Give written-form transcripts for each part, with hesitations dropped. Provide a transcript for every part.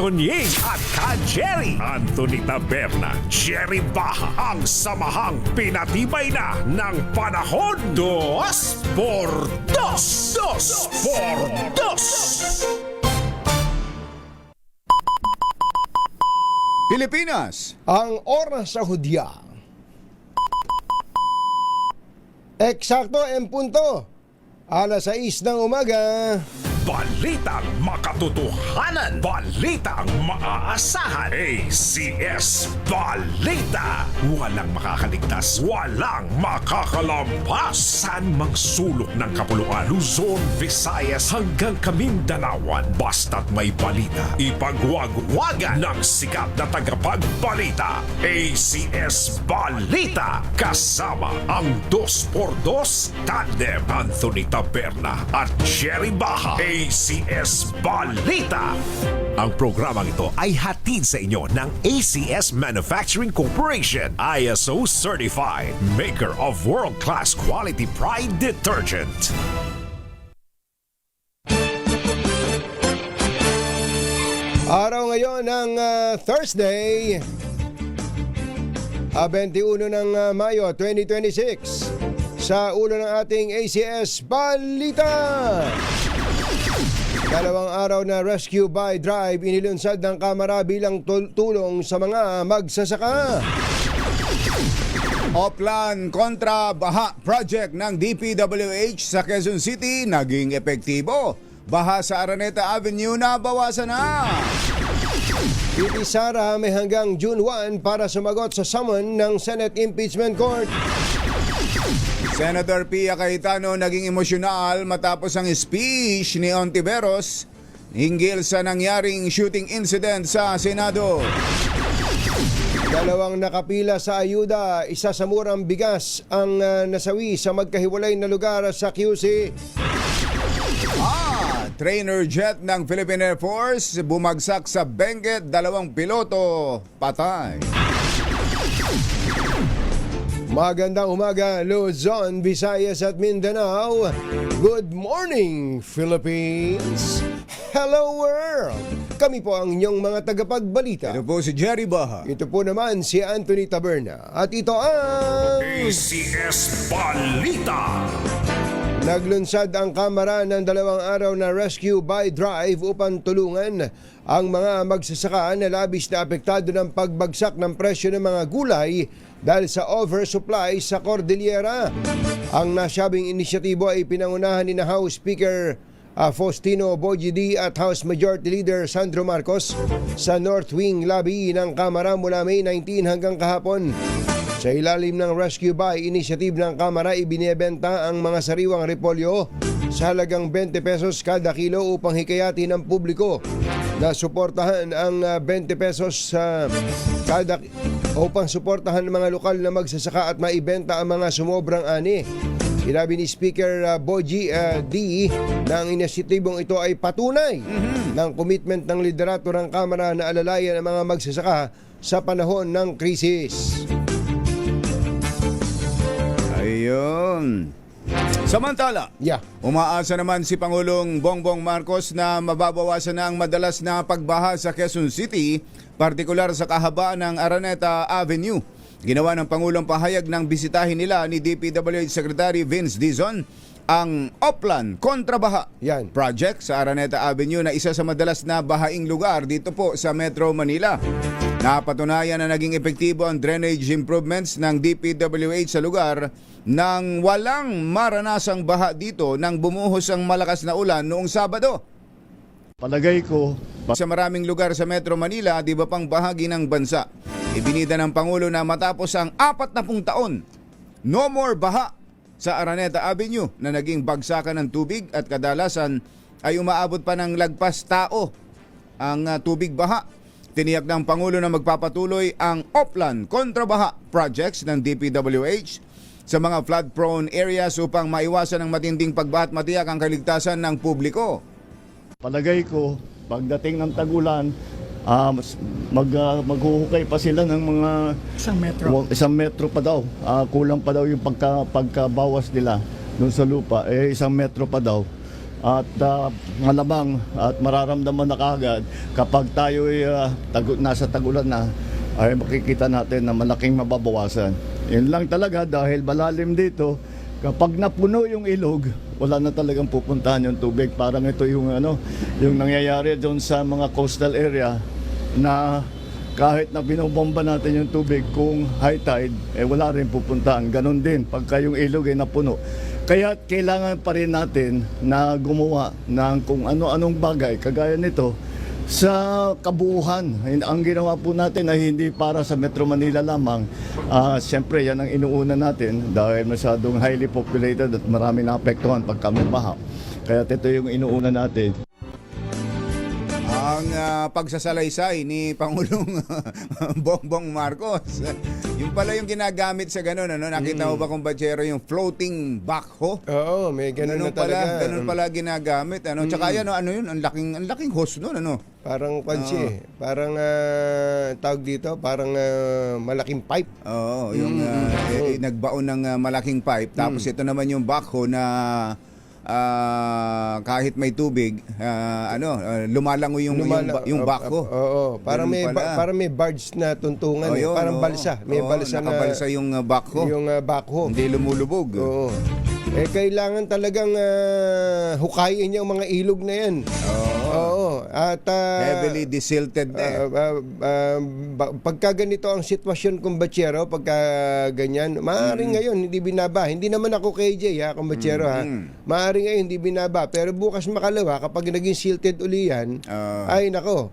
Tunying at ka-Jerry. Anthony Taberna, Jerry Baha, ang samahang pinatibay na ng panahon. Dos por dos. Dos por dos. Pilipinas. Ang oras sa hudya. Eksakto en punto. Alas 6 ng umaga. Balitang makatotohanan. Balitang maaasahan. ACS Balita. Walang makakaligtas. Walang makakalampas. Saan mang sulok ng kapuluan. Luzon, Visayas hanggang Kamindanawan. Basta't may balita. Ipagwagwagan ng sikat na tagapagbalita. ACS Balita. Kasama ang 2x2 tandem Anthony Taberna at Jerry Baha. ACS Balita. Ang programang ito ay hatid sa inyo ng ACS Manufacturing Corporation, ISO Certified, maker of world-class quality Pride detergent. Araw ngayon ng Thursday, 21 ng Mayo 2026. Sa ulo ng ating ACS Balita. Dalawang araw na rescue by drive inilunsad ng Kamara bilang tulong sa mga magsasaka. Oplan kontra baha project ng DPWH sa Quezon City naging epektibo. Baha sa Araneta Avenue na bawasan na. Piti Sara may hanggang June 1 para sumagot sa summon ng Senate Impeachment Court. Senator Pia Cayetano naging emosyonal matapos ang speech ni Ontiveros hinggil sa nangyaring shooting incident sa Senado. Dalawang nakapila sa ayuda, isa sa murang bigas ang nasawi sa magkahiwalay na lugar sa QC. Trainer jet ng Philippine Air Force bumagsak sa Benguet, 2 piloto patay. Magandang umaga, Luzon, Visayas at Mindanao. Good morning, Philippines. Hello, world. Kami po ang inyong mga tagapagbalita. Ito po si Jerry Baha. Ito po naman si Anthony Taberna. At ito ang ACS Balita. Naglunsad ang Kamara ng 2 araw na rescue by drive upang tulungan ang mga magsasaka na labis na apektado ng pagbagsak ng presyo ng mga gulay dahil sa oversupply sa Cordillera. Ang nasabing inisyatibo ay pinangunahan ni na House Speaker Faustino Bogie D at House Majority Leader Sandro Marcos sa North Wing Lobby ng Kamara mula May 19 hanggang kahapon. Sa ilalim ng Rescue by Initiative ng Kamara, ibinebenta ang mga sariwang repolyo sa halagang 20 pesos kada kilo upang hikayati ng publiko na suportahan ang 20 pesos kada upang suportahan ng mga lokal na magsasaka at maibenta ang mga sumobrang ani. Sinabi ni Speaker Bogie D na ang inisyatibong ito ay patunay ng commitment ng liderato ng Kamara na alalayan ang mga magsasaka sa panahon ng krisis. Ayun. Samantala, umaasa naman si Pangulong Bongbong Marcos na mababawasan na ang madalas na pagbaha sa Quezon City, partikular sa kahabaan ng Araneta Avenue. Ginawa ng Pangulong pahayag ng bisitahin nila ni DPWH Secretary Vince Dizon ang Oplan kontra baha project sa Araneta Avenue na isa sa madalas na bahaing lugar dito po sa Metro Manila. Napatunayan na naging epektibo ang drainage improvements ng DPWH sa lugar nang walang maranasang baha dito nang bumuhos ang malakas na ulan noong Sabado. Palagay ko, sa maraming lugar sa Metro Manila, di ba pang bahagi ng bansa, ibinida ng Pangulo na matapos ang 40 taon, no more baha sa Araneta Avenue na naging bagsakan ng tubig at kadalasan ay umaabot pa ng lagpas tao ang tubig baha. Tiniyak ng Pangulo na magpapatuloy ang Oplan kontra baha projects ng DPWH sa mga flood-prone areas upang maiwasan ang matinding pagbaha at matiyak ang kaligtasan ng publiko. palagay ko, pagdating ng tagulan, maghuhukay pa sila ng mga isang metro pa daw. Kulang pa daw yung pagkabawas nila doon sa lupa. 1 metro pa daw. at malamang at mararamdaman na kaagad kapag tayo ay nasa tagulan na, ay makikita natin na malaking mababawasan. Yun lang talaga, dahil malalim dito, kapag napuno yung ilog, wala na talagang pupuntahan yung tubig. Parang ito yung yung nangyayari doon sa mga coastal area na kahit na binobomba natin yung tubig, kung high tide, wala rin pupuntahan. Ganon din pagka yung ilog ay napuno. Kaya kailangan pa rin natin na gumawa ng kung ano-anong bagay kagaya nito sa kabuuan. Ang ginawa po natin ay hindi para sa Metro Manila lamang. Siyempre yan ang inuuna natin dahil masyadong highly populated at marami na apektuhan pagka may baha. Kaya ito yung inuuna natin. Ang pagsasalaysay ni Pangulong Bongbong Marcos. Yung pala yung ginagamit sa ganun, Nakita mo ba, kumpatsero, yung floating backhoe? Oo, may ganun na talaga. Ganun pala ginagamit, Tsaka yan, yun, ang laking hose nun, Parang pansi, parang tawag dito, parang malaking pipe. Oo, yung nagbaon ng malaking pipe. Tapos ito naman yung backhoe na kahit may tubig, lumalangoy yung backhoe. Oo, parang Ganun pala. parang may barge na tuntungan, Yun, parang balsa. May balsa na nakabalsa yung backhoe. yung backhoe. Hindi lumulubog. Oo. Kailangan talagang hukayin niya ang mga ilog na yan. Oo. At Heavily desilted pagka ganito ang sitwasyon, kumbatsero, pagka ganyan, maaaring ngayon hindi binaba. Hindi naman ako KJ, kumbatsero, maaaring ngayon hindi binaba. Pero bukas makalawa, kapag naging silted uli yan, ay nako,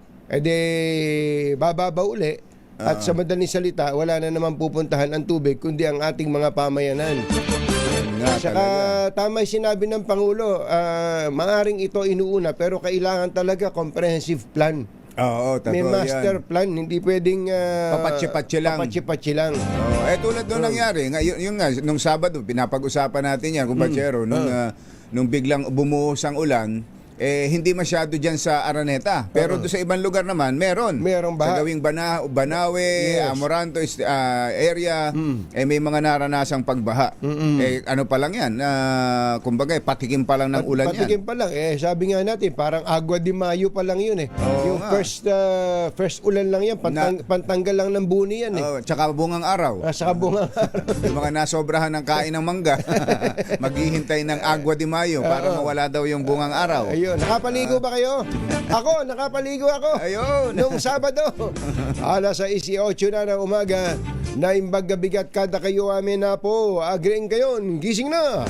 bababa uli. At sa madaling salita, wala na naman pupuntahan ang tubig kundi ang ating mga pamayanan. Saka tama yung sinabi ng Pangulo, maaring ito inuuna pero kailangan talaga comprehensive plan. Oo, totoo May master yan. plan, hindi pwedeng Papatsi-patsi lang. papatsi-patsi lang. Tulad nung nangyari, yung nga, nung Sabado, pinapag-usapan natin yan, kumpatsero, nung biglang bumuhos ang ulan, hindi masyado dyan sa Araneta. Pero doon sa ibang lugar naman, meron. Merong baha. Sa gawing Banawe, Yes. Amoranto area, may mga naranasang pagbaha. Ano pa lang yan? Kumbaga, patikim pa lang ng ulan yan. Patikim pa lang. Sabi nga natin, parang Agua de Mayo pa lang yun . Yung nga. first ulan lang yan, pantanggal lang ng buni yan . Tsaka bungang araw. Sa kabunga. Yung mga nasobrahan ng kain ng mangga, maghihintay ng Agua de Mayo para mawala daw yung bungang araw. Ayun, nakapaligo ba kayo? Ako, nakapaligo ako. Ayun. Nung Sabado. Alas 6:08 na ng umaga, naimbag bigat kada kayo amin na po. Agreeing kayo, gising na.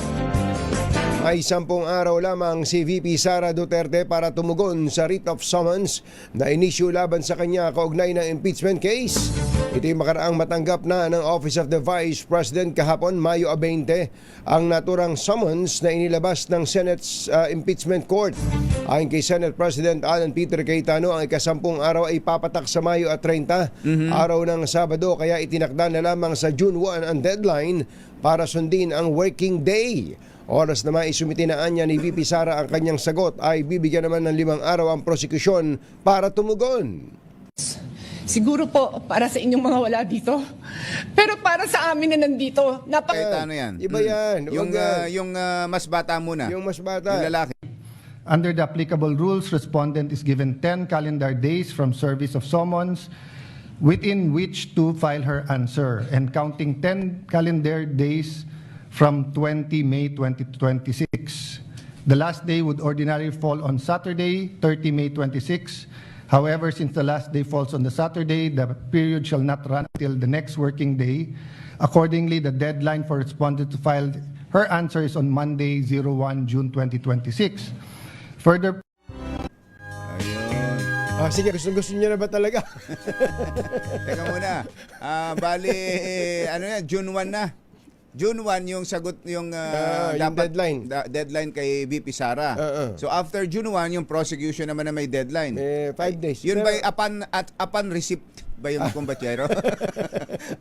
May 10 araw lamang si VP Sara Duterte para tumugon sa writ of summons na inisyu laban sa kanya kaugnay ng impeachment case. Ito'y makaraang matanggap na ng Office of the Vice President kahapon, Mayo 20, ang naturang summons na inilabas ng Senate's Impeachment Court. Ayon kay Senate President Alan Peter Cayetano, ang ika-10 araw ay papatak sa Mayo 30, araw ng Sabado, kaya itinakda na lamang sa June 1 ang deadline para sundin ang working day. Oras na maisumiti na anya ni VP Sara ang kanyang sagot, ay bibigyan naman ng 5 araw ang prosekusyon para tumugon. Siguro po para sa inyong mga wala dito. Pero para sa amin na nandito, Ano yan? Iba yan. Yung mas bata muna. Yung mas bata. Yung lalaki. Under the applicable rules, respondent is given 10 calendar days from service of summons within which to file her answer, and counting 10 calendar days from 20 May 2026. The last day would ordinarily fall on Saturday, 30 May 26. However, since the last day falls on the Saturday, the period shall not run until the next working day. Accordingly, the deadline for respondent to file her answer is on Monday, 01 June 2026. Further, Sige, gusto niya na ba talaga? Teka muna. Bali, June 1 na. June 1 yung sagot yung deadline. Deadline kay VP Sara. So after June 1 yung prosecution naman na may deadline. 5 days. Yun Pero, ba upon receipt ba yun, kumbatsero?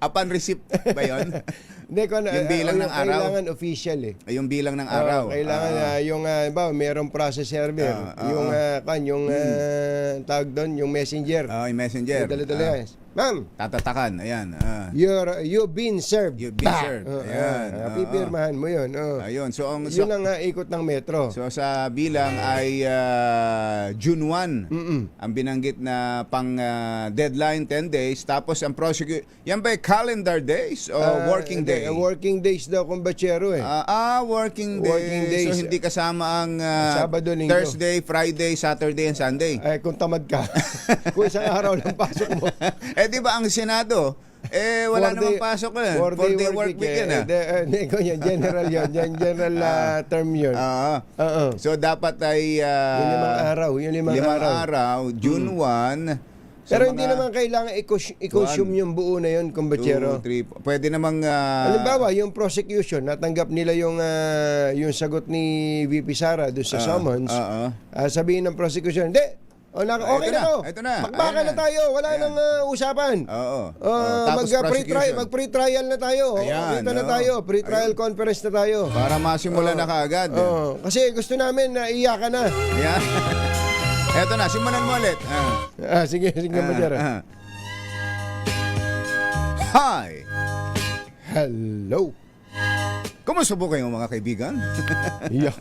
Upon receipt ba yun? Hindi, yung bilang ng araw. Kailangan official Yung bilang ng araw. Kailangan yung merong process server. Yung tawag doon, yung messenger. Yung messenger. Dala-dala yan. Ma'am, Tatatakan, ayan. you've been served. You've been served. Ayan. Pipirmahan mo yun. Ayun, so ang Yun ang ikot ng metro. So sa bilang ay June 1 ang binanggit na pang deadline 10 days, tapos ang prosecute yan ba calendar days o working day? Working days daw, kumbachero eh. Working days. Working days. So hindi kasama ang Sabado, Linggo. Thursday, Friday, Saturday and Sunday. Ay, kung tamad ka. Kung isang araw lang pasok mo. Di ba ang Senado, wala namang pasok na. 4-day work week yan. General yun. General term yun. So dapat ay Yung limang araw. June 1. Pero hindi naman kailangan i-consume yung buo na yun, kumbachero. 2, 3, pwede namang Halimbawa, yung prosecution, natanggap nila yung sagot ni VP Sara doon sa summons. Sabihin ng prosecution, hindi. Okay ito na to. Ito na. Magbaka Ayan na tayo. Wala nang usapan. Tapos prosecution. Mag-pre-trial na tayo. Ayan, Kita na tayo. Pre-trial conference na tayo. Para masimula na kaagad. Kasi gusto namin na iyakan na. Ayan. Eto na, simulan mo ulit. Sige, kumbachero. Hi! Hello. Kumusta po kayo mga kaibigan? Yeah.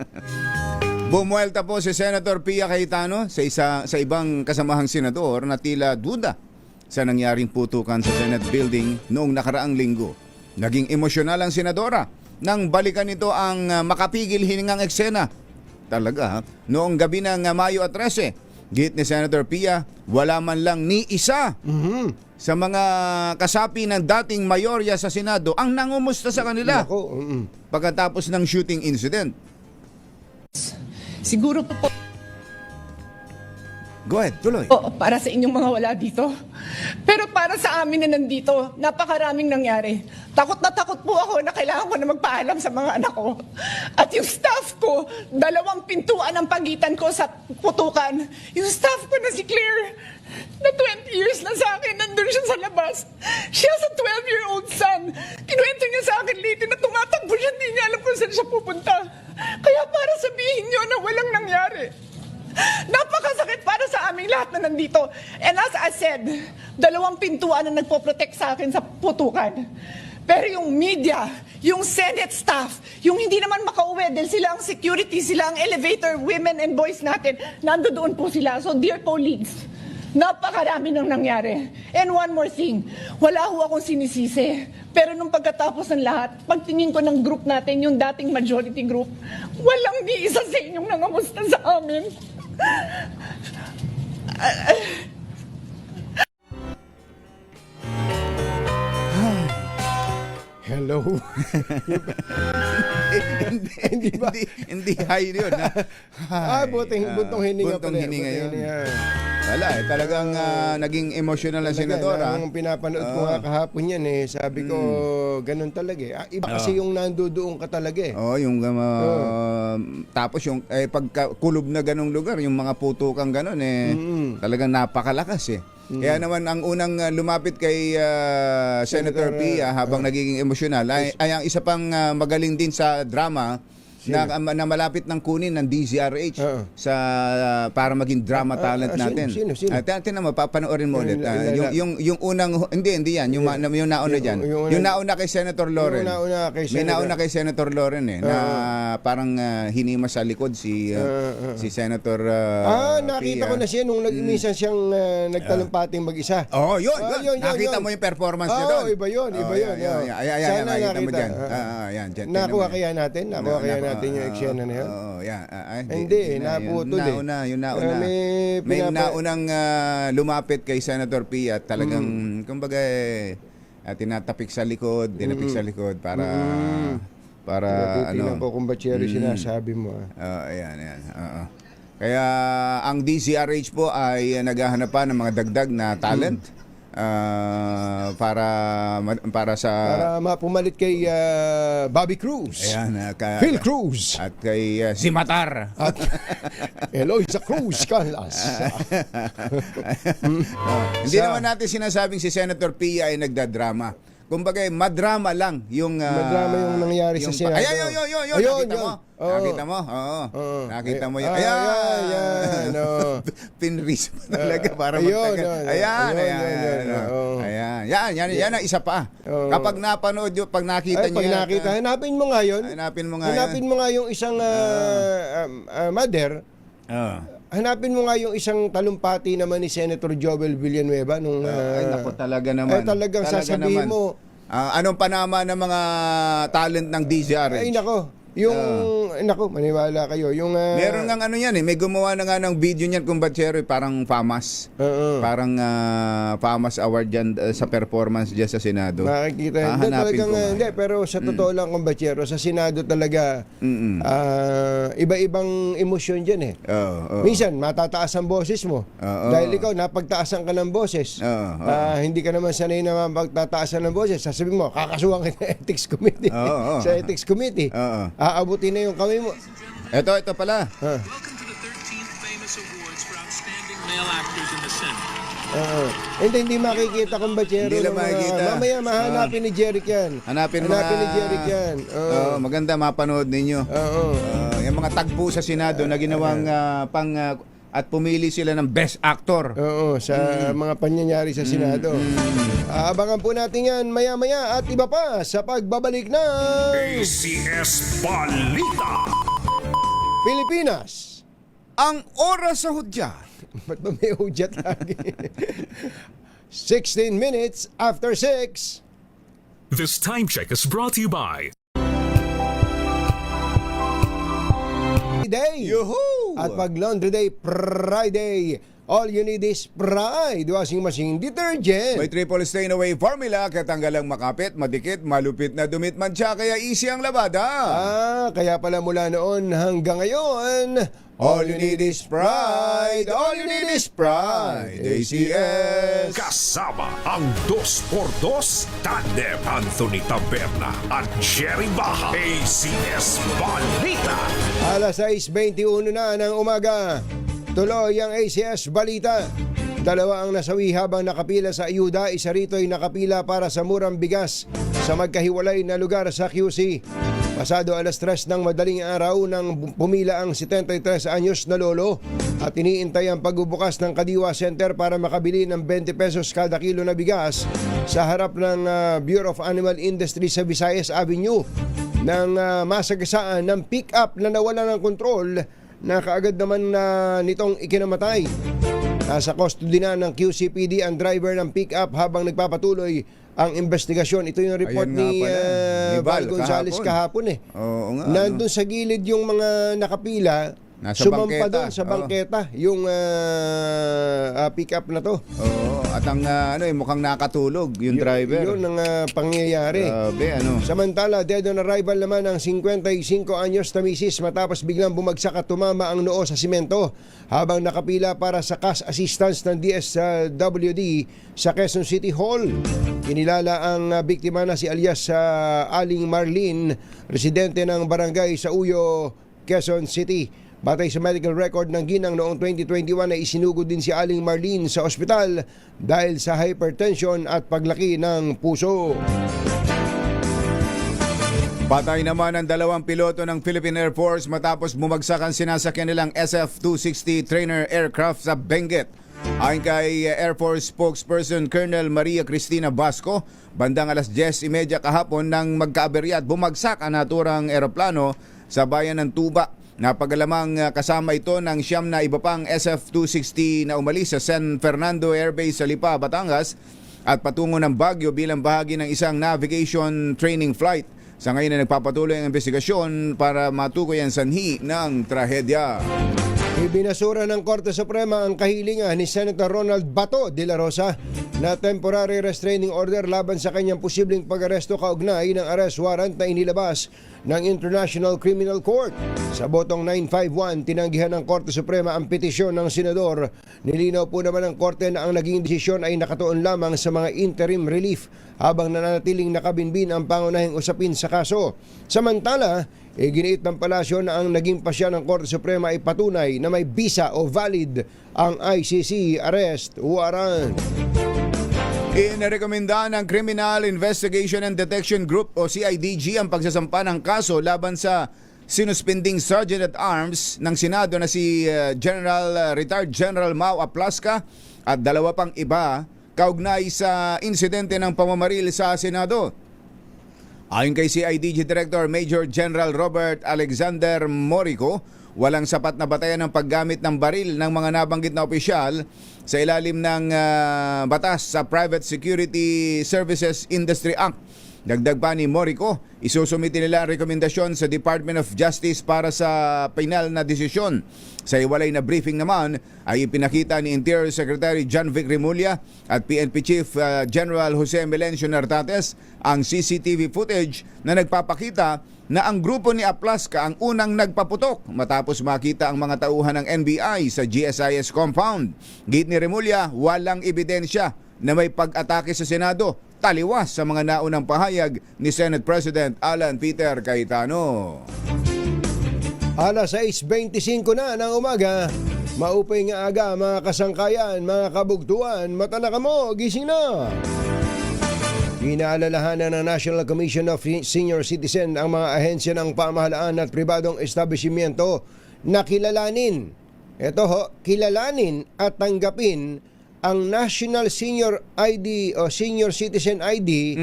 Bumuelta po si Senator Pia Cayetano sa ibang kasamahang senador na tila duda sa nangyaring putukan sa Senate building noong nakaraang linggo. Naging emosyonal ang senadora nang balikan nito ang makapigil hiningang eksena. Talaga, noong gabi ng Mayo 13, git ni Senator Pia, wala man lang ni isa sa mga kasapi ng dating mayorya sa Senado ang nangumusta sa kanila pagkatapos ng shooting incident. Siguro po Go ahead, tuloy. para sa inyong mga wala dito. Pero para sa amin na nandito, napakaraming nangyari. Takot na takot po ako na kailangan ko na magpaalam sa mga anak ko. At yung staff ko, 2 pintuan ang pagitan ko sa putukan. Yung staff ko na si Claire, na 20 years na sa akin, nandun siya sa labas. She has a 12-year-old son. Kinuwento niya sa akin late na tumatakbo siya, hindi niya alam kung saan siya pupunta. Kaya para sabihin niyo na walang nangyari. Napakasakit para sa aming lahat na nandito. And as I said, 2 pintuan ang nagpo-protect sa akin sa putukan. Pero yung media, yung Senate staff, yung hindi naman makauwi dahil sila ang security, sila ang elevator, women and boys natin, nandoon po sila. So dear colleagues, napakarami nang nangyari. And one more thing, wala ho akong sinisisi. Pero nung pagkatapos ng lahat, pagtingin ko ng group natin, yung dating majority group, walang ni isa sa inyong nangamusta sa amin. Hello. Hindi high yun. Buntong hininga Buntong pala. hininga yun. Wala talagang naging emotional ang senadora. Nung pinapanood ko nga kahapon yan sabi ko, ganun talaga Iba kasi yung nandoon ka talaga yung tapos yung pagkulob na ganung lugar, yung mga putukan ganun talagang napakalakas Kaya naman ang unang lumapit kay Senator Pia habang nagiging emosyonal ay ang isa pang magaling din sa drama na malapit ng kunin ng DZRH sa para maging drama talent natin. Sino? Tingnan mo, papanoorin mo ulit. Yung unang hindi yan, yung nauna diyan. Yung nauna kay Senator Loren. May nauna kay Senator Loren na parang hinima sa likod si Senator nakita ko na siya nung minsan siyang nagtalumpating mag-isa. Yun. Nakita mo yung performance niya doon. Iba yun. Ayan, nakita mo dyan. Nakuha kaya natin yung eksena na yun. Hindi, naputol Yung nauna. May naunang lumapit kay Senator Pia at talagang, kumbaga, tinatapik sa likod para Tingnan ko kung ba't sinasabi mo. Ayan. Kaya ang DZRH po ay naghahanap pa ng mga dagdag na talent para pumalit kay Bobby Cruz. Ayan, Phil Cruz. At kay Zimatar. At Eloisa Cruz Canlas. Hindi naman natin sinasabing si Senator Pia ay nagdadrama. kumbaga madrama lang yung Madrama yung nangyari sa Senado. Ay, yun. Ayun, Nakita mo? yun. Oo. Nakita mo? Oo. Oo. Nakita mo yun. Ayan. Oo. Pinris mo talaga para Ayun, magtagal. yun. Ayan. Oo. Ayan. Yan ang isa pa. Oo. Kapag napanood yun, pag nakita Ay, nyo pag yan. nakita, hanapin mo nga yun. Hanapin mo nga Hanapin yan. mo nga yung isang mother. Oo. Hanapin mo nga yung isang talumpati naman ni Senator Joel Villanueva nung Ay, naku, talaga naman. talagang sasabihin mo. Anong panama ng mga talent ng DZRH? Ay nako, yung nako, maniwala kayo, yung Meron nga ano yan may gumawa na nga ng video niyan kung Batchero, parang FAMAS. Parang FAMAS award dyan sa performance dyan sa Senado. makikita. Hindi Hahanapin talagang ko nga. hindi, pero sa totoo lang kumbachero, sa Senado talaga iba-ibang emosyon diyan eh. Oo. Minsan matataas ang boses mo. Oo. Dahil ikaw napagtaasan ka ng boses. Oo. Hindi ka naman sanay na mapagtataasan ng boses. Sasabihin mo, kakasuhan ka ng Ethics Committee. Oo. Sa Ethics Committee. Oo. Aabutin na yung kamay mo. Ito pala. Welcome to the 13th Famous Awards for Outstanding Male Actors in the Senate. Hindi makikita kung bachero. Hindi lang makikita. Mamaya mahanapin ni Jeric yan. Hanapin ni Jeric yan. Oo, maganda mapanood ninyo. Oo. Yung mga tagpo sa Senado na ginawang at pumili sila ng best actor. Oo, sa mga panyanyari sa Senado. Abangan po natin yan maya-maya at iba pa sa pagbabalik ng ACS Balita. Pilipinas. Ang oras sa hudyat. Ba't ba may hudyat lagi? 16 minutes after 6. This time check is brought to you by Day. Yuhu! At pag Laundry Day, Friday, all you need is Pride washing machine detergent. May triple stain away formula, katanggalang makapit, madikit, malupit na dumit man siya, kaya easy ang labada. Kaya pala mula noon hanggang ngayon, all you need is Pride. All you need is Pride. ACS. Kasama ang 2x2 tandem Anthony Taberna at Jerry Baha. ACS Balita. Alas 6:21 na ng umaga. Tuloy ang ACS Balita. Dalawa ang nasawi habang nakapila sa ayuda. Isa rito ay nakapila para sa murang bigas sa magkahiwalay na lugar sa QC. Pasado alas 3 ng madaling araw nang pumila ang 73 anyos na lolo at iniintay ang pagbubukas ng Kadiwa Center para makabili ng 20 pesos kada kilo na bigas sa harap ng Bureau of Animal Industry sa Visayas Avenue ng masagasaan ng pick-up na nawala ng kontrol na kaagad naman nitong ikinamatay. Nasa custody na ng QCPD ang driver ng pick-up habang nagpapatuloy ang investigasyon. Ito yung report Ayan nga ni pala, ni Val Gonzales kahapon eh. Oo nga. Nandun sa gilid yung mga nakapila, Nasa sumampa bangketa. doon sa bangketa yung pick-up na to. Oo, at ang mukhang nakatulog yung driver. Yun ang pangyayari. Grabe, Samantala, dead on arrival naman ang 55 anyos na misis matapos biglang bumagsak at tumama ang noo sa simento habang nakapila para sa cash assistance ng DSWD sa Quezon City Hall. Kinilala ang biktima na si alias Aling Marlene, residente ng barangay sa Uyo, Quezon City. Batay sa medical record ng ginang noong 2021 ay isinugod din si Aling Marlene sa ospital dahil sa hypertension at paglaki ng puso. Patay naman ang dalawang piloto ng Philippine Air Force matapos bumagsak ang sinasakyan nilang SF-260 trainer aircraft sa Benguet. Ayon kay Air Force spokesperson Colonel Maria Cristina Basco, bandang alas 10:30 kahapon nang magkaaberya at bumagsak ang naturang eroplano sa bayan ng Tuba. Napagalamang kasama ito ng siyam na iba pang SF-260 na umalis sa San Fernando Air Base sa Lipa, Batangas at patungo ng Baguio bilang bahagi ng isang navigation training flight. Sa ngayon ay nagpapatuloy ang investigasyon para matukoy ang sanhi ng trahedya. Ibinasura ng Korte Suprema ang kahilingan ni Senator Ronald Bato de la Rosa na temporary restraining order laban sa kanyang posibleng pag-aresto kaugnay ng arrest warrant na inilabas ng International Criminal Court. Sa botong 951, tinanggihan ng Korte Suprema ang petisyon ng senador. Nilinaw po naman ng Korte na ang naging desisyon ay nakatuon lamang sa mga interim relief habang nananatiling nakabinbin ang pangunahing usapin sa kaso. Samantala, giniit ng palasyo na ang naging pasya ng Korte Suprema ay patunay na may visa o valid ang ICC arrest warrant. Inirekomenda ng Criminal Investigation and Detection Group o CIDG ang pagsasampa ng kaso laban sa sinuspending Sergeant at Arms ng Senado na si Retired General Mau Aplasca at dalawa pang iba kaugnay sa insidente ng pamamaril sa Senado. Ayon kay CIDG Director Major General Robert Alexander Morico, walang sapat na batayan ng paggamit ng baril ng mga nabanggit na opisyal sa ilalim ng batas sa Private Security Services Industry Act. Dagdag pa ni Morico, isusumiti nila ang rekomendasyon sa Department of Justice para sa final na desisyon. Sa iwalay na briefing naman ay ipinakita ni Interior Secretary John Vic Remulla at PNP Chief General Jose Melencio Nartates ang CCTV footage na nagpapakita na ang grupo ni Aplasca ang unang nagpaputok matapos makita ang mga tauhan ng NBI sa GSIS compound. Git ni Remulla, walang ebidensya na may pag-atake sa Senado, taliwas sa mga naunang pahayag ni Senate President Alan Peter Cayetano. Alas 6:25 na ng umaga. Maupay nga aga mga kasangkayan, mga kabugtuan, mata na kamo, gising na. Inaalalahanan ng National Commission of Senior Citizen ang mga ahensya ng pamahalaan at pribadong establishmento na kilalanin at tanggapin ang National Senior ID o Senior Citizen ID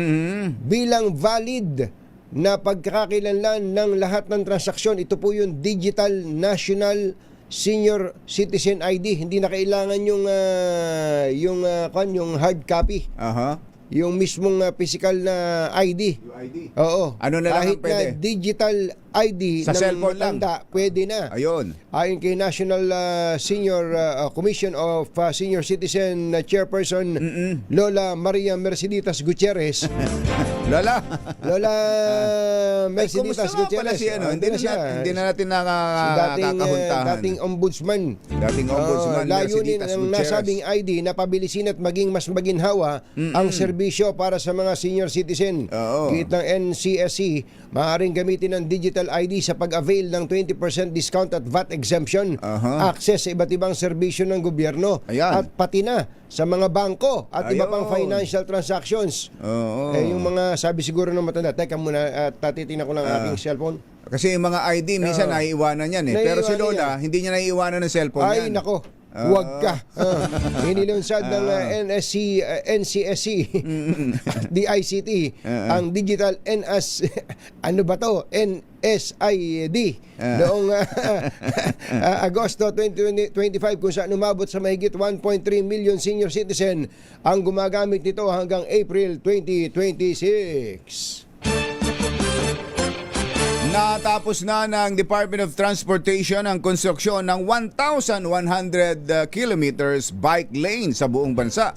bilang valid na pagkakakilanlan ng lahat ng transaksyon. Ito po yung Digital National Senior Citizen ID. Hindi na kailangan yung hard copy. Yung mismong physical na ID. Oo. Ano na lang kahit ang pwede? na digital ID Sa ng cellphone lang. matanda, pwede na. Ayun. Ayon kay National Senior Commission of Senior Citizen Chairperson Lola Maria Merceditas Gutierrez. Lola Merceditas Gutierrez. Hindi na natin Dating ombudsman. Layunin Merceditas ng Gutierrez. nasabing ID na pabilisin at mas maginhawa ang serbisyo para sa mga senior citizen. Git ng NCSC, maaaring gamitin ang digital ID sa pag-avail ng 20% discount at VAT exemption, access sa iba't ibang serbisyo ng gobyerno, at pati na sa mga bangko at iba pang financial transactions. Yung mga sabi siguro ng matanda, teka muna, tatitingnan ko lang aking cellphone. Kasi yung mga ID, minsan naiiwanan yan Pero si Lola, hindi niya naiiwanan ng cellphone yan. Ay, nako. Huwag ka. Inilunsad ng NCSC DICT ang digital NSID noong Agosto 2025 kung saan umabot sa mahigit 1.3 million senior citizen ang gumagamit nito hanggang April 2026. Natapos na ng Department of Transportation ang konstruksyon ng 1,100 kilometers bike lane sa buong bansa.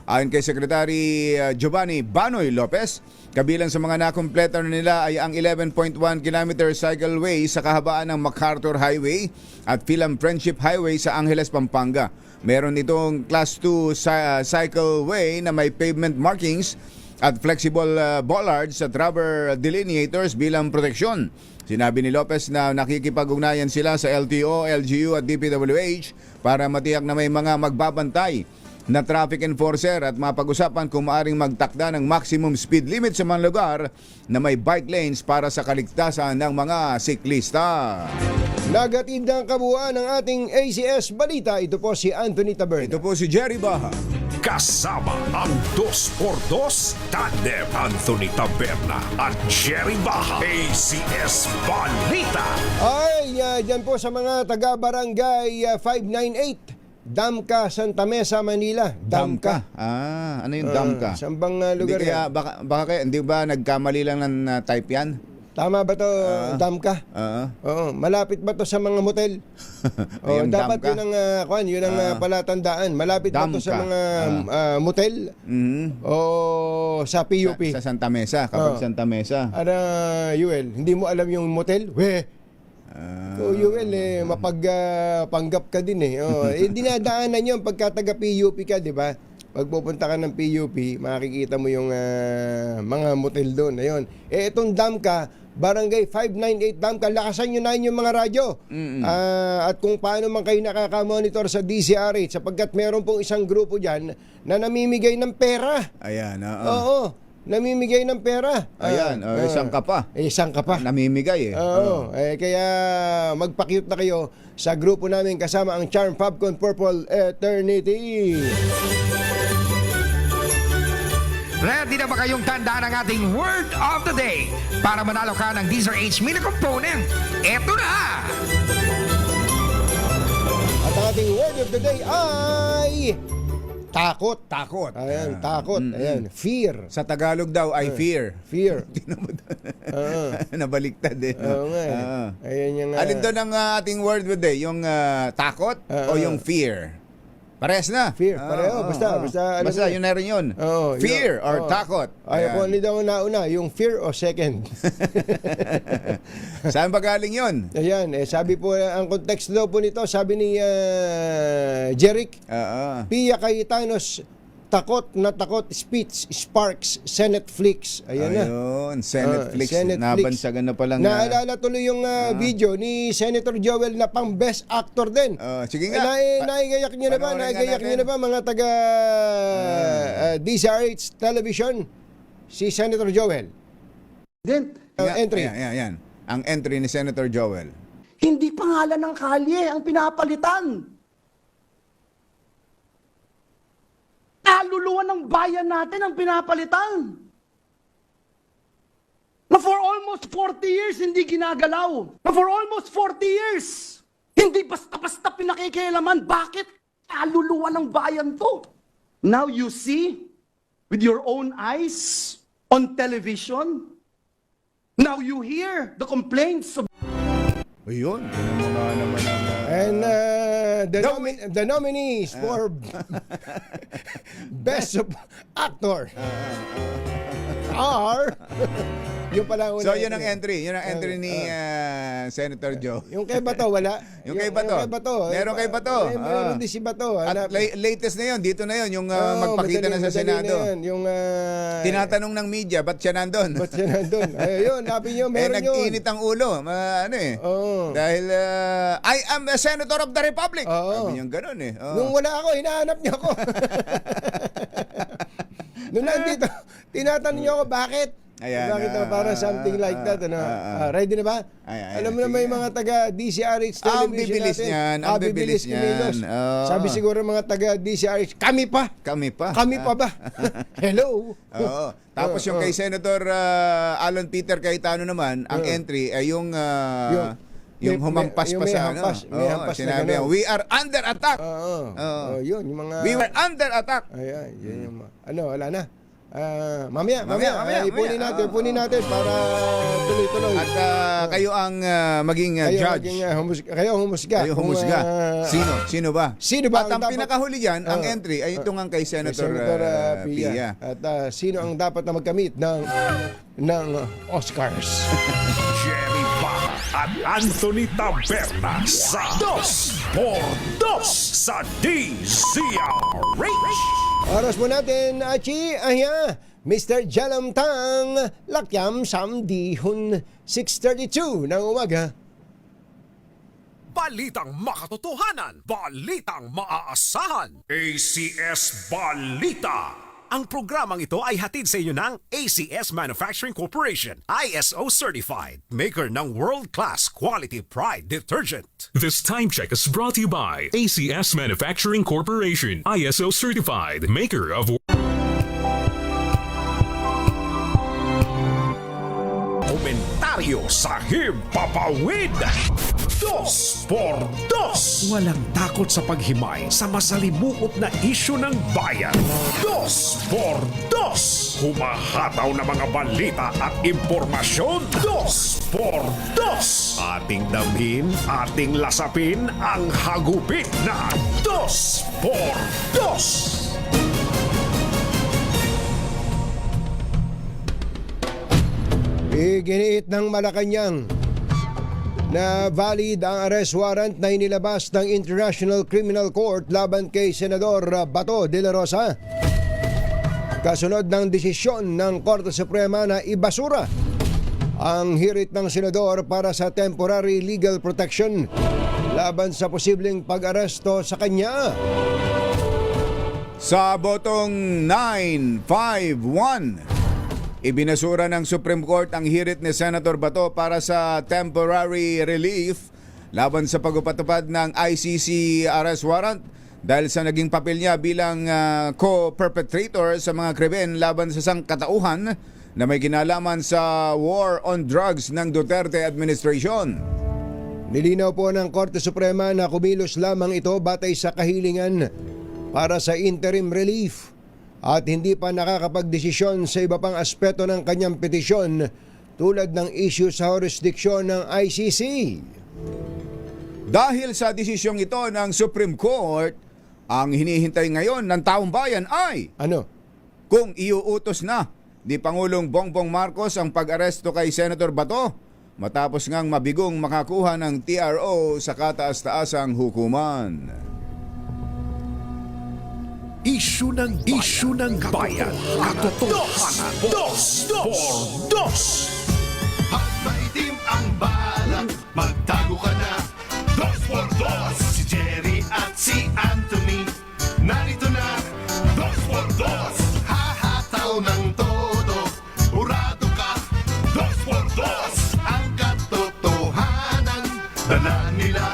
Ayon kay Secretary Giovanni Banoy Lopez, kabilang sa mga nakumpleto na nila ay ang 11.1 kilometer cycleway sa kahabaan ng MacArthur Highway at Philam Friendship Highway sa Angeles, Pampanga. Meron itong Class 2 cycleway na may pavement markings at flexible bollards at rubber delineators bilang proteksyon. Sinabi ni Lopez na nakikipag-ugnayan sila sa LTO, LGU at DPWH para matiyak na may mga magbabantay na traffic enforcer at mapag-usapan kung maaring magtakda ng maximum speed limit sa mga lugar na may bike lanes para sa kaligtasan ng mga siklista. Nagatid ang kabuuan ng ating ACS Balita. Ito po si Anthony Taberna. Ito po si Jerry Baha. Kasama ang 2x2 tandem Anthony Taberna at Jerry Baha. ACS Balita. Ay, dyan po sa mga taga-barangay 598. Damka, Santa Mesa, Manila. Damka. Ano yung Damka? Sambang lugar Hindi kaya, baka kaya, hindi ba nagkamali lang ng type yan? Tama ba to, Damka? Oo. Malapit ba to sa mga motel? Dapat Damka. yun ang palatandaan. Malapit ba to sa mga motel? O sa PUP? Sa Santa Mesa, kapag Santa Mesa. Yuel, hindi mo alam yung motel? Yuel, mapagpanggap ka din dinadaanan yun pagka taga PUP ka, di ba? Pag pupunta ka ng PUP, makikita mo yung mga motel doon. Ayun. Itong Damka, Barangay 598 Damka. Lakasan nyo na yung mga radyo. At kung paano man kayo nakakamonitor sa DZRH, sapagkat meron pong isang grupo dyan na namimigay ng pera. Ayan, Oo, namimigay ng pera. Ayan, isang ka pa. Isang ka pa. Namimigay eh. Oo, kaya magpa-cute na kayo sa grupo namin kasama ang Charm Fabcon Purple Eternity. Ready na ba kayong tandaan ang ating word of the day para manalo ka ng DZRH Mini Component? Eto na! At ang ating word of the day ay takot. Takot. Ayan, takot. Ayan, fear. Sa Tagalog daw ay fear. Fear. Nabaliktad eh. Oo nga. Ayan yung... Alin doon ang ating word of the day? Yung takot o yung fear? Parehas na. Fear, pareho. Basta, alam basta mo, yun na rin yun. Fear or takot. Ay, Ayan. kung ano daw nauna, yung fear o second. Saan ba galing yun? Ayan, sabi po, ang context daw po nito, sabi ni Jeric, Pia Cayetanos, takot na takot, speech, sparks, Senate Flix. Ayan na. Ayun, Senate Flix. Senate Nabansagan na palang... Naalala tuloy yung video ni Senator Joel na pang best actor din. Sige nga. Naigayak niyo na ba? Naigayak niyo na ba mga taga DZRH Television? Si Senator Joel. Entry. Ayan. Ang entry ni Senator Joel. Hindi pangalan ng kalye ang pinapalitan. Kaluluwa ng bayan natin ang pinapalitan. Na for almost 40 years hindi ginagalaw. Na for almost 40 years hindi basta-basta pinakikialaman. Bakit? Kaluluwa ng bayan to. Now you see with your own eyes on television. Now you hear the complaints of... Ayun. Naman ang... And the nominees for Best Actor are yung pala una. So yun ang entry. Yun ang entry ni Senator Joe. Yung kay Bato wala. Yung kay Bato. Meron kay Bato. Meron din si Bato. At latest na yun. Dito na yun. Yung magpakita na sa Senado. Yung tinatanong ng media, ba't siya nandun? Ba't siya nandun? Ayun, sabi nyo, meron yun. Nag-init ang ulo. Dahil I am a Senator of the Republic. Sabi niyo gano'n eh. Nung wala ako, hinahanap niyo ako. Nung nandito, tinatanong niyo ako, bakit? Ayan, bakit para something like that? Ready na ba? Alam mo na may mga taga DZRH television ang bibilis natin. niyan. Ang bibilis niyan. Sabi siguro mga taga DZRH, kami pa ba? Hello? Tapos yung kay Senator Alan Peter Cayetano naman, ang entry ay yung humampas pa sa sinabi, we are under attack. Yun, yung mga... We were under attack. Ayan, yun yung wala na. Mamaya, ipunin natin para tuloy-tuloy. At kayo ang maging judge. Kayo humusga. Sino ba? At ang pinakahuli dyan, ang entry ay itong ang kay Senator Pia. At sino ang dapat na magkamit ng Oscars? Jerry Baha at Anthony Taberna sa 2x2 sa DZRH. Oras mo natin, Achi, Mr. Jalamtang, Lakyam Samdihon, 6:32 ng umaga. Balitang makatotohanan, balitang maaasahan. ACS Balita. Ang programang ito ay hatid sa inyo ng ACS Manufacturing Corporation, ISO certified, maker ng world-class quality pride detergent. This time check is brought to you by ACS Manufacturing Corporation, ISO certified, maker of Komentaryo sa Himpapawid. 2x2. Walang takot sa paghimay sa masalimuot na isyu ng bayan. 2x2. Humahataw na mga balita at impormasyon. 2x2. Ating damhin, ating lasapin ang hagupit na 2x2. Iginiit ng Malacanang na valid ang arrest warrant na inilabas ng International Criminal Court laban kay Senador Bato de la Rosa. Kasunod ng desisyon ng Korte Suprema na ibasura ang hirit ng senador para sa temporary legal protection laban sa posibleng pag-aresto sa kanya. Sa botong 951, ibinasura ng Supreme Court ang hirit ni Senator Bato para sa temporary relief laban sa pagpapatupad ng ICC arrest warrant dahil sa naging papel niya bilang co-perpetrator sa mga krimen laban sa sangkatauhan na may kinalaman sa war on drugs ng Duterte administration. Nilinaw po ng Korte Suprema na kumilos lamang ito batay sa kahilingan para sa interim relief at hindi pa nakakapagdesisyon sa iba pang aspeto ng kanyang petisyon tulad ng issue sa jurisdiksyon ng ICC. Dahil sa desisyong ito ng Supreme Court, ang hinihintay ngayon ng taong bayan ay Ano? kung iuutos na ni Pangulong Bongbong Marcos ang pag-aresto kay Senator Bato matapos ngang mabigong makakuha ng TRO sa kataas-taasang hukuman. Isyu ng bayan. Katotohanan. Dos por dos. Pag maitim ang balak, magtago ka na. Dos por dos. Si Jerry at si Anthony, narito na. Dos por dos. Hahataw ng todo. Urado ka. Dos por dos. Ang katotohanan, dala nila.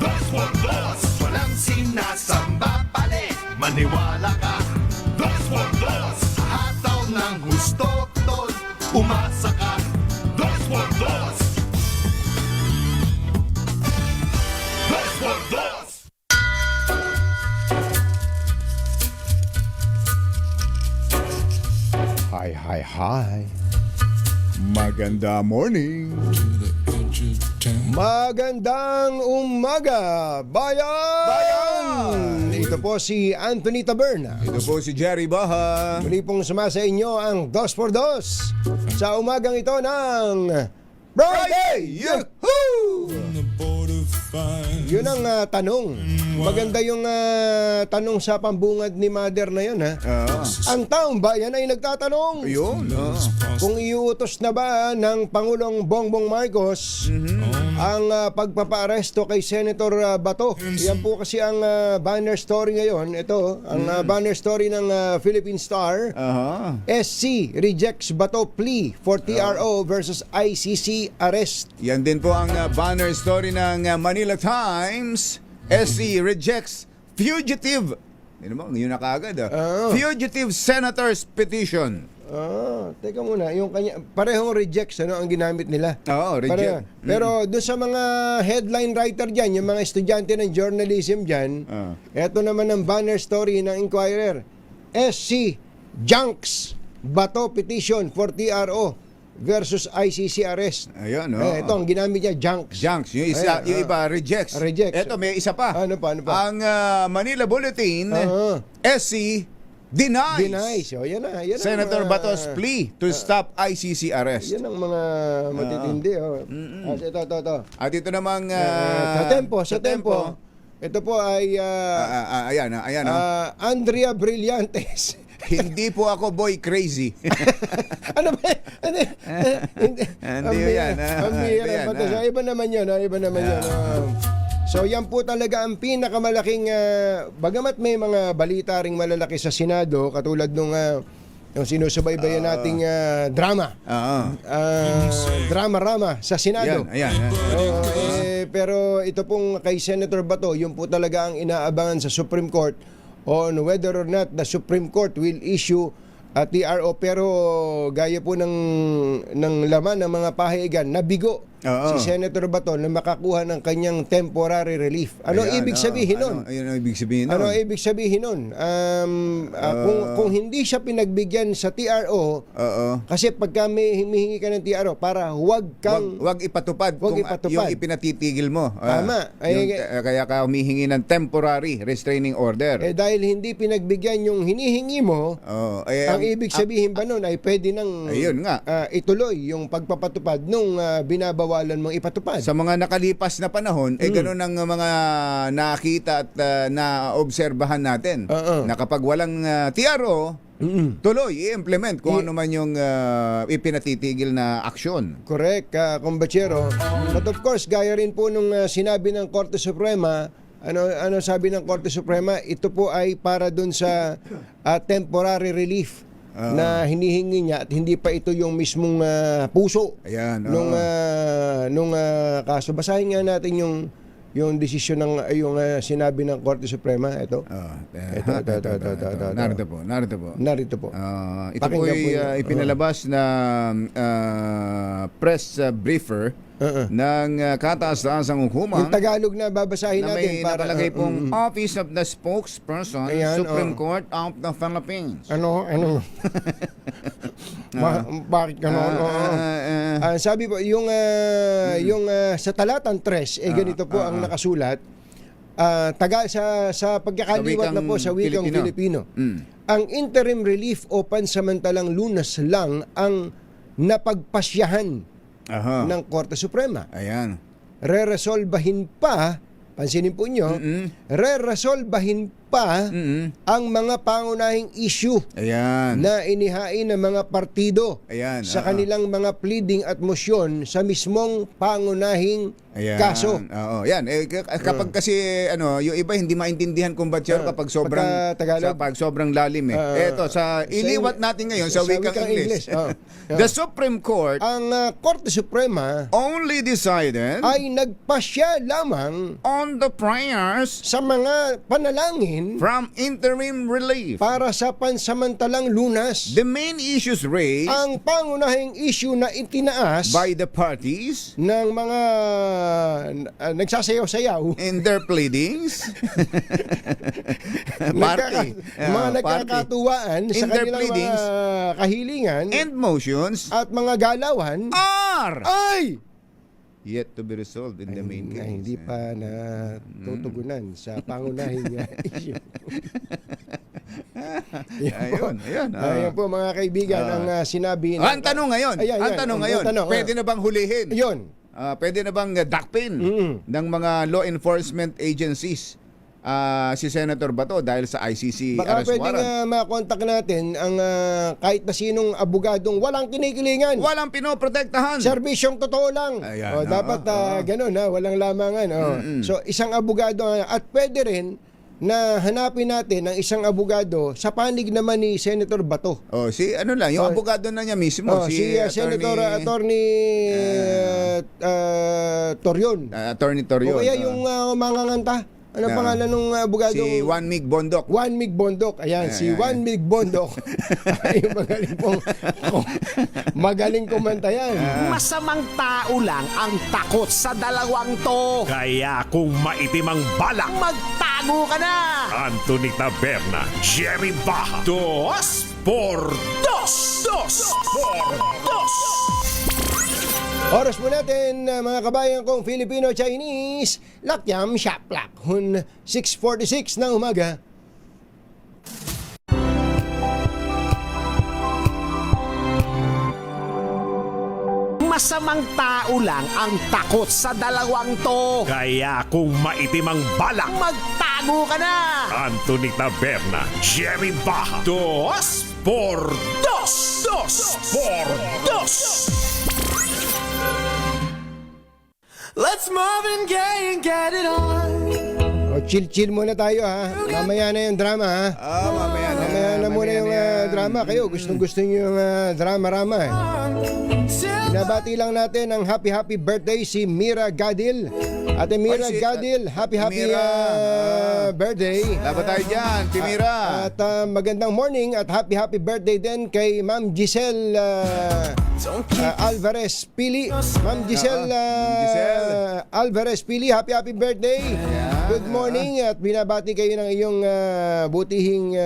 Dos por dos. Walang sinasamba pali. Maniwala ka. Dos por dos. Hataw ng gusto, tol. Umasa ka. Dos por dos. Dos por dos. Hi. Maganda morning. Magandang umaga, bayan! Ito po si Anthony Taberna. Ito po si Jerry Baha. Muli pong sumasa inyo ang 2x2 sa umagang ito ng Friday! Yahoo! Yun ang tanong. Maganda yung tanong sa pambungad ni Mother na yun, ha? Ang taong bayan ay nagtatanong. Yun. Kung iuutos na ba ng Pangulong Bongbong Marcos ang pagpapaaresto kay Senator Bato. Yan po kasi ang banner story ngayon. Ito, ang banner story ng Philippine Star. SC rejects Bato plea for TRO versus ICC arrest. Yan din po ang banner story ng Manila Times. SC rejects fugitive. Yun na kaagad. Fugitive Senators Petition. Teka muna, yung kanya parehong rejects ang ginamit nila. Reject. Pero doon sa mga headline writer diyan, yung mga estudyante ng journalism diyan, eto naman ang banner story ng Inquirer. SC junks Bato petition for TRO versus ICC arrest. Ayun, ito ang ginamit niya, junks. Yung iba rejects. Ito may isa pa. Ano pa? Ang Manila Bulletin, SC denies. Yan Senator Bato's plea to stop ICC arrest. Yan ang mga matitindi. Ito. At ito namang sa tempo. Ito po ay ayan. Andrea Brillantes. Hindi po ako boy crazy. Ano ba? Hindi yan. Iba naman yun. So yan po talaga ang pinakamalaking bagamat may mga balita ring malalaki sa Senado katulad nung yung sinusubaybayan nating drama. Drama-rama sa Senado. Ayan. Pero ito pong kay Senator Bato, yun po talaga ang inaabangan sa Supreme Court on whether or not the Supreme Court will issue a TRO. Pero gaya po ng laman ng mga pahayagan, nabigo si Senator Bato na makakuha ng kanyang temporary relief. Ano ibig sabihin nun? Ano ibig sabihin nun? Kung hindi siya pinagbigyan sa TRO, kasi pagka may humihingi ka ng TRO, para huwag ipatupad yung ipinatitigil mo. Tama. Kaya ka humihingi ng temporary restraining order. Dahil hindi pinagbigyan yung hinihingi mo, ang ibig sabihin ba nun ay pwede nang ituloy yung pagpapatupad nung binabawalan mong ipatupad. Sa mga nakalipas na panahon, ganun ang mga nakita at naobserbahan natin na kapag walang TRO, tuloy i-implement kung ano man yung ipinatitigil na aksyon. Correct, Kumbachero. But of course, gaya rin po nung sinabi ng Korte Suprema, ano sabi ng Korte Suprema, ito po ay para dun sa temporary relief na hinihingi niya at hindi pa ito yung mismong puso. Ayan, nung kaso. Basahin nga natin yung desisyon ng yung sinabi ng Korte Suprema. Ito. Narito po. Ito po ay ipinalabas na press briefer ng kataas-taasang hukumang yung Tagalog na babasahin na natin may nakalagay pong Office of the Spokesperson, Ayan, Supreme Court of the Philippines. Ano? Bakit gano'n? Sabi po, yung sa talatang 3, ganito po ang nakasulat. Sa pagkakaliwat na po sa wikang Filipino. Ang interim relief o pansamantalang lunas lang ang napagpasyahan ng Korte Suprema. Ayan. Re-resolbahin pa, pansinin po nyo, re-resolbahin pa ang mga pangunahing issue na inihain ng mga partido sa kanilang mga pleading at motion sa mismong pangunahing kaso. Oo, yan. Kapag kasi yung iba hindi maintindihan kung ba't siya kapag sobrang lalim Eto sa iliwat natin ngayon sa wikang English. The Supreme Court, ang Korte Suprema only decided ay nagpasya lamang on the prayers sa mga panalangin from interim relief para sa pansamantalang lunas. The main issues raised, ang pangunahing issue na itinaas by the parties ng mga nagsasayaw-sayaw in their pleadings, mga nagkakatuwaan sa kanilang mga kahilingan and motions at mga galawan ay yet to be resolved in the main case. Hindi pa natutugunan sa pangunahing issue. Ayun po mga kaibigan ang sinabi. Ang tanong ngayon, pwede na bang hulihin? Yun. Pwede na bang dakpin ng mga law enforcement agencies si Senator Bato dahil sa ICC baka arrest warrant? Baka pwedeng makontak natin ang kahit na sinong abogadong walang kinikilingan, walang pinoprotektahan, serbisyong totoo lang. Dapat ganun walang lamangan. So isang abogado at pwede rin na hanapin natin ang isang abogado sa panig naman ni Senator Bato. Yung abogado na niya mismo, si Senator Attorney Torion. Attorney Torion. O kaya yung manganganta. Ano pangalan ng abogado? Si Juan Mig Bondok. Juan Mig Bondok. Ayan, si Juan Mig Bondok. Ay, magaling kumanta yan. Masamang tao lang ang takot sa dalawang to. Kaya kung maitim ang balak, magtago ka na! Anthony Taberna, Jerry Baja, 2 por 2. 2 por 2. Oras po natin, mga kabayan kong Filipino-Chinese, Lakyam Shaplak, 6:46 ng umaga. Masamang tao lang ang takot sa dalawang to. Kaya kung maitim ang balak, magtago ka na! Anthony Taberna, Jerry Baja, 2 por 2. 2 por 2. Let's Marvin Gaye and get it on. Chill muna tayo Mamaya na yung drama Mamaya na muna yung drama. Kayo gustong-gusto nyo yung drama-rama Binabati lang natin ang happy birthday si Mira Gadil. Ate Mira Gadil, happy birthday. Laban tayo dyan, si Mira. At magandang morning at happy birthday din kay Ma'am Giselle Alvarez Pili. Ma'am Giselle Alvarez Pili, happy birthday. Good morning at binabati kayo ng iyong butihing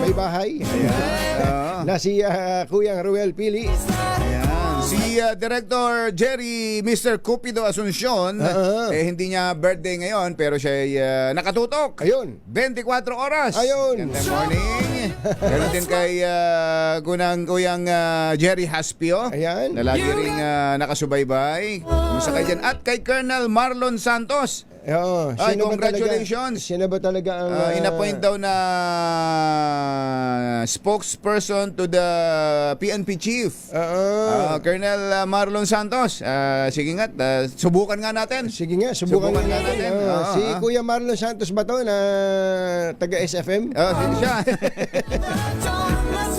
may bahay na si Kuyang Ruel Pili. Si Director Jerry Mr. Cupido Asuncion, hindi niya birthday ngayon pero siya ay nakatutok. Ayun. 24 oras. Ayun. Good morning. Ganun din kay Kuyang Jerry Haspio. Na lagi ring nakasubaybay. Kumusta kayo dyan? At kay Colonel Marlon Santos. Oo, Ay, sino ba congratulations. Talaga, sino ba talaga ang In-appoint daw na spokesperson to the PNP chief. Colonel Marlon Santos. Sige nga, subukan nga natin. Sige nga, subukan nga natin. Si Kuya Marlon Santos ba to na taga SFM? Sige siya.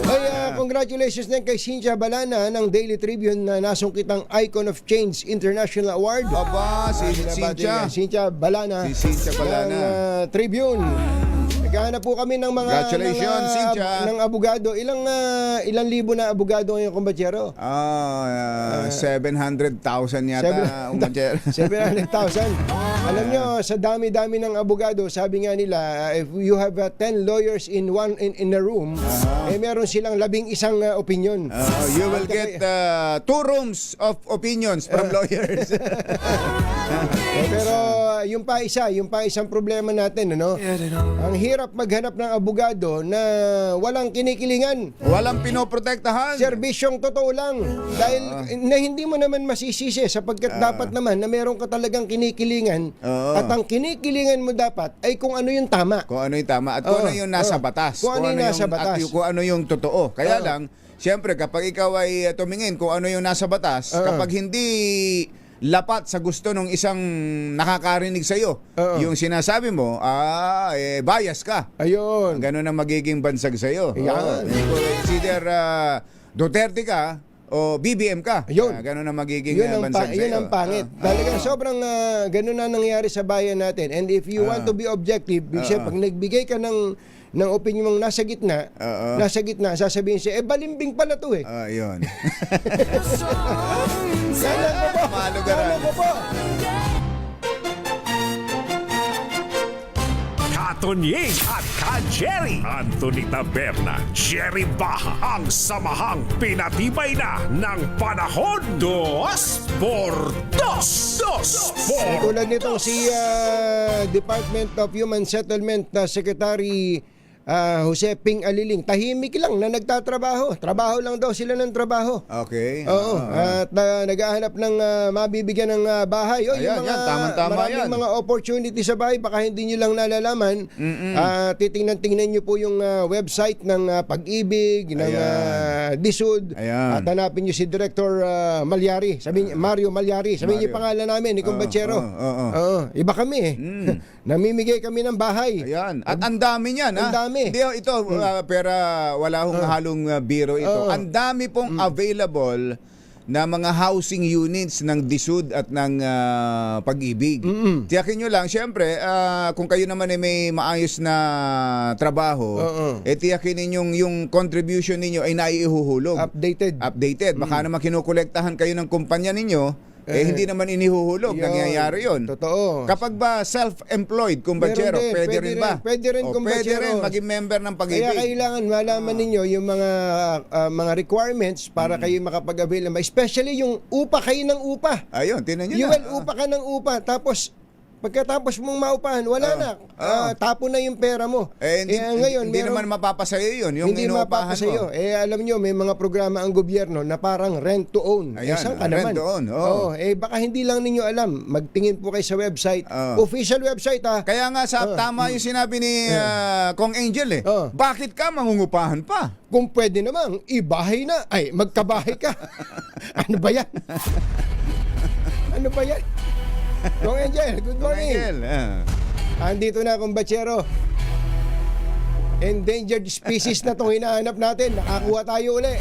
Ay, congratulations din kay Cynthia Balana ng Daily Tribune na nasungkit ang Icon of Change International Award. Aba, si Cynthia. Cynthia Balana. Si Cynthia Balana. Ng Tribune. Naghahanap po kami ng mga Congratulations, Cynthia. ng abogado. Ilang libo na abogado ngayon, kumbatsero? 700,000 yata. 700,000. Alam nyo, sa dami-dami ng abogado, sabi nga nila, if you have 10 lawyers in a room, meron silang 11 opinion. You will get 2 rooms of opinions from lawyers. Pero yung pa isang problema natin, ano? Ang hirap maghanap ng abogado na walang kinikilingan. Walang pinoprotektahan. Serbisyong totoo lang. Dahil na hindi mo naman masisisi sapagkat dapat naman na meron ka talagang kinikilingan. At ang kinikilingan mo dapat ay kung ano yung tama. Kung ano yung tama at kung ano yung nasa batas. Kung ano yung nasa batas. At kung ano yung totoo. Kaya lang, siyempre kapag ikaw ay tumingin kung ano yung nasa batas, kapag hindi lapat sa gusto ng isang nakakarinig sa iyo, yung sinasabi mo, bias ka. Ayun. Ganun ang magiging bansag sa iyo. Either Duterte ka o BBM ka. Ganun ang magiging bansag sa iyo. Yun ang pangit. Talagang sobrang ganun na nangyayari sa bayan natin. And if you want to be objective, pag nagbigay ka ng opinion mong nasa gitna, sasabihin siya, balimbing pala to eh. Yun. Kala ko po. Katonying at Ka-Jerry. Anthony Taberna, Jerry Baha, ang samahang pinatibay na ng panahon. 2x2. Tulad nitong si Department of Human Settlement Secretary Jose Ping Aliling, tahimik lang na nagtatrabaho. Trabaho lang daw sila ng trabaho. Okay. Oo. At naghahanap ng mabibigyan ng bahay. Ayan, tama-tama maraming yan. mga opportunity sa bahay. Baka hindi nyo lang nalalaman. Titingnan nyo po yung website ng Pag-ibig, ng DSUD. Ayan. At hanapin nyo si Director Malyari. Mario Malyari. Sabihin nyo pangalan namin, ni Kumbatsero. Iba kami eh. Namimigay kami ng bahay. Ayan. At ang dami niyan. Ang dami. Hindi, ito, pero wala hong halong biro ito. Ang dami pong available na mga housing units ng DSUD at ng Pag-ibig. Tiyakin nyo lang, syempre, kung kayo naman ay may maayos na trabaho, tiyakin ninyong yung contribution ninyo ay naiihuhulog. Updated. Baka naman kinukolektahan kayo ng kumpanya ninyo, hindi naman inihuhulog. Nangyayari yun. Totoo. Kapag ba self-employed, kumbatsero, pwede rin ba? Pwede rin, Pwede rin maging member ng Pag-ibig. Kaya kailangan malaman ninyo yung mga requirements para kayo makapag-avail. Especially yung upa, kayo ng upa. Ayun, tinan nyo na. Upa ka ng upa. Tapos, pagkatapos mong maupahan, wala na. Tapo na yung pera mo. Ngayon, hindi naman mapapasayo yun, yung hindi inuupahan mapapasayo. mo. Alam nyo, may mga programa ang gobyerno na parang rent to own. Ayan, saan ka rent naman? to own. Baka hindi lang ninyo alam. Magtingin po kayo sa website. Official website ha. Kaya nga tama yung sinabi ni Kong Angel eh. Bakit ka mangungupahan pa? Kung pwede namang, ibahay na. Ay, magkabahay ka. Ano ba yan? Ano ba yan? Kong Angel, good morning. Andito na, Kumbatsero. Endangered species na itong hinahanap natin. Nakakuha tayo uli.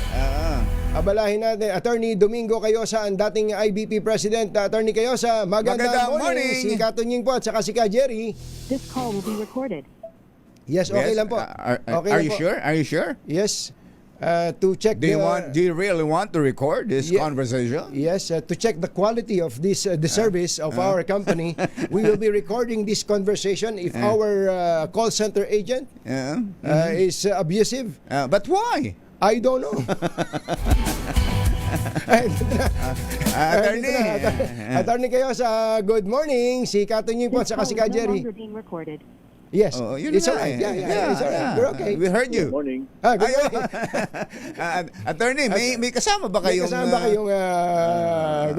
Abalahin natin. Attorney Domingo Cayosa, ang dating IBP President. Attorney Cayosa, magandang morning. Si Katunying po at saka si Ka-Jerry. This call will be recorded. Yes, okay lang po. Are you sure? Are you sure? Yes. To check do you really want to record this conversation? Yes, to check the quality of this the service of our company, we will be recording this conversation if our call center agent is abusive. But why? I don't know. Attorney kayo sa good morning, si Katunying po at saka si Ka-Jerry. Yes. Yun It's nga alright. eh. Yeah, it's alright. We're okay. We heard you. Morning. Good Ayun. morning. Attorney, may kasama ba May kayong... kasama ba kayong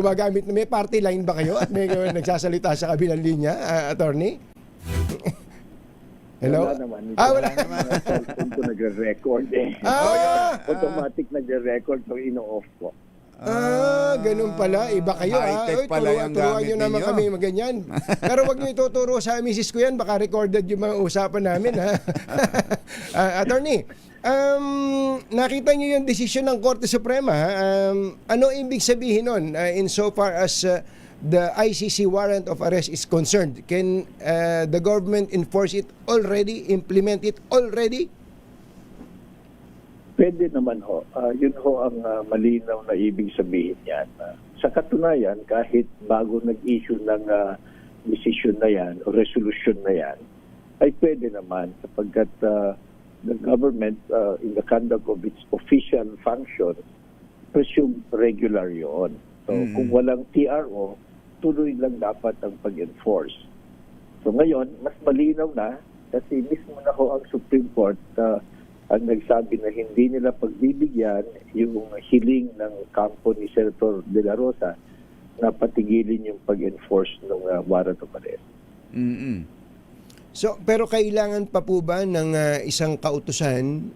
gumagamit na may party line ba kayo at may nagsasalita sa kabilang linya, attorney? Hello? Wala naman. Wala naman. Cellphone ko nagre-record eh. Automatic nagre-record so ino-off ko. Ganun pala. Iba kayo. High-tech pala yung turuan gamit nyo naman ninyo. kami maganyan. Pero wag nyo ituturo sa misis ko yan. Baka recorded yung mga usapan namin. Ha? Attorney, nakita nyo yung desisyon ng Korte Suprema. Ano ibig sabihin nun insofar as the ICC warrant of arrest is concerned? Can the government enforce it already, implement it already? Pwede naman ho. Yun ho ang malinaw na ibig sabihin yan. Sa katunayan, kahit bago nag-issue ng decision na yan o resolution na yan, ay pwede naman sapagkat the government in the conduct of its official function presume regular yun. So kung walang TRO, tuloy lang dapat ang pag-enforce. So ngayon, mas malinaw na kasi mismo na ho ang Supreme Court ang nagsabi na hindi nila pagbibigyan yung hiling ng kampo ni Senator De La Rosa na patigilin yung pag-enforce ng warrant of arrest. So, pero kailangan pa po ba ng isang kautusan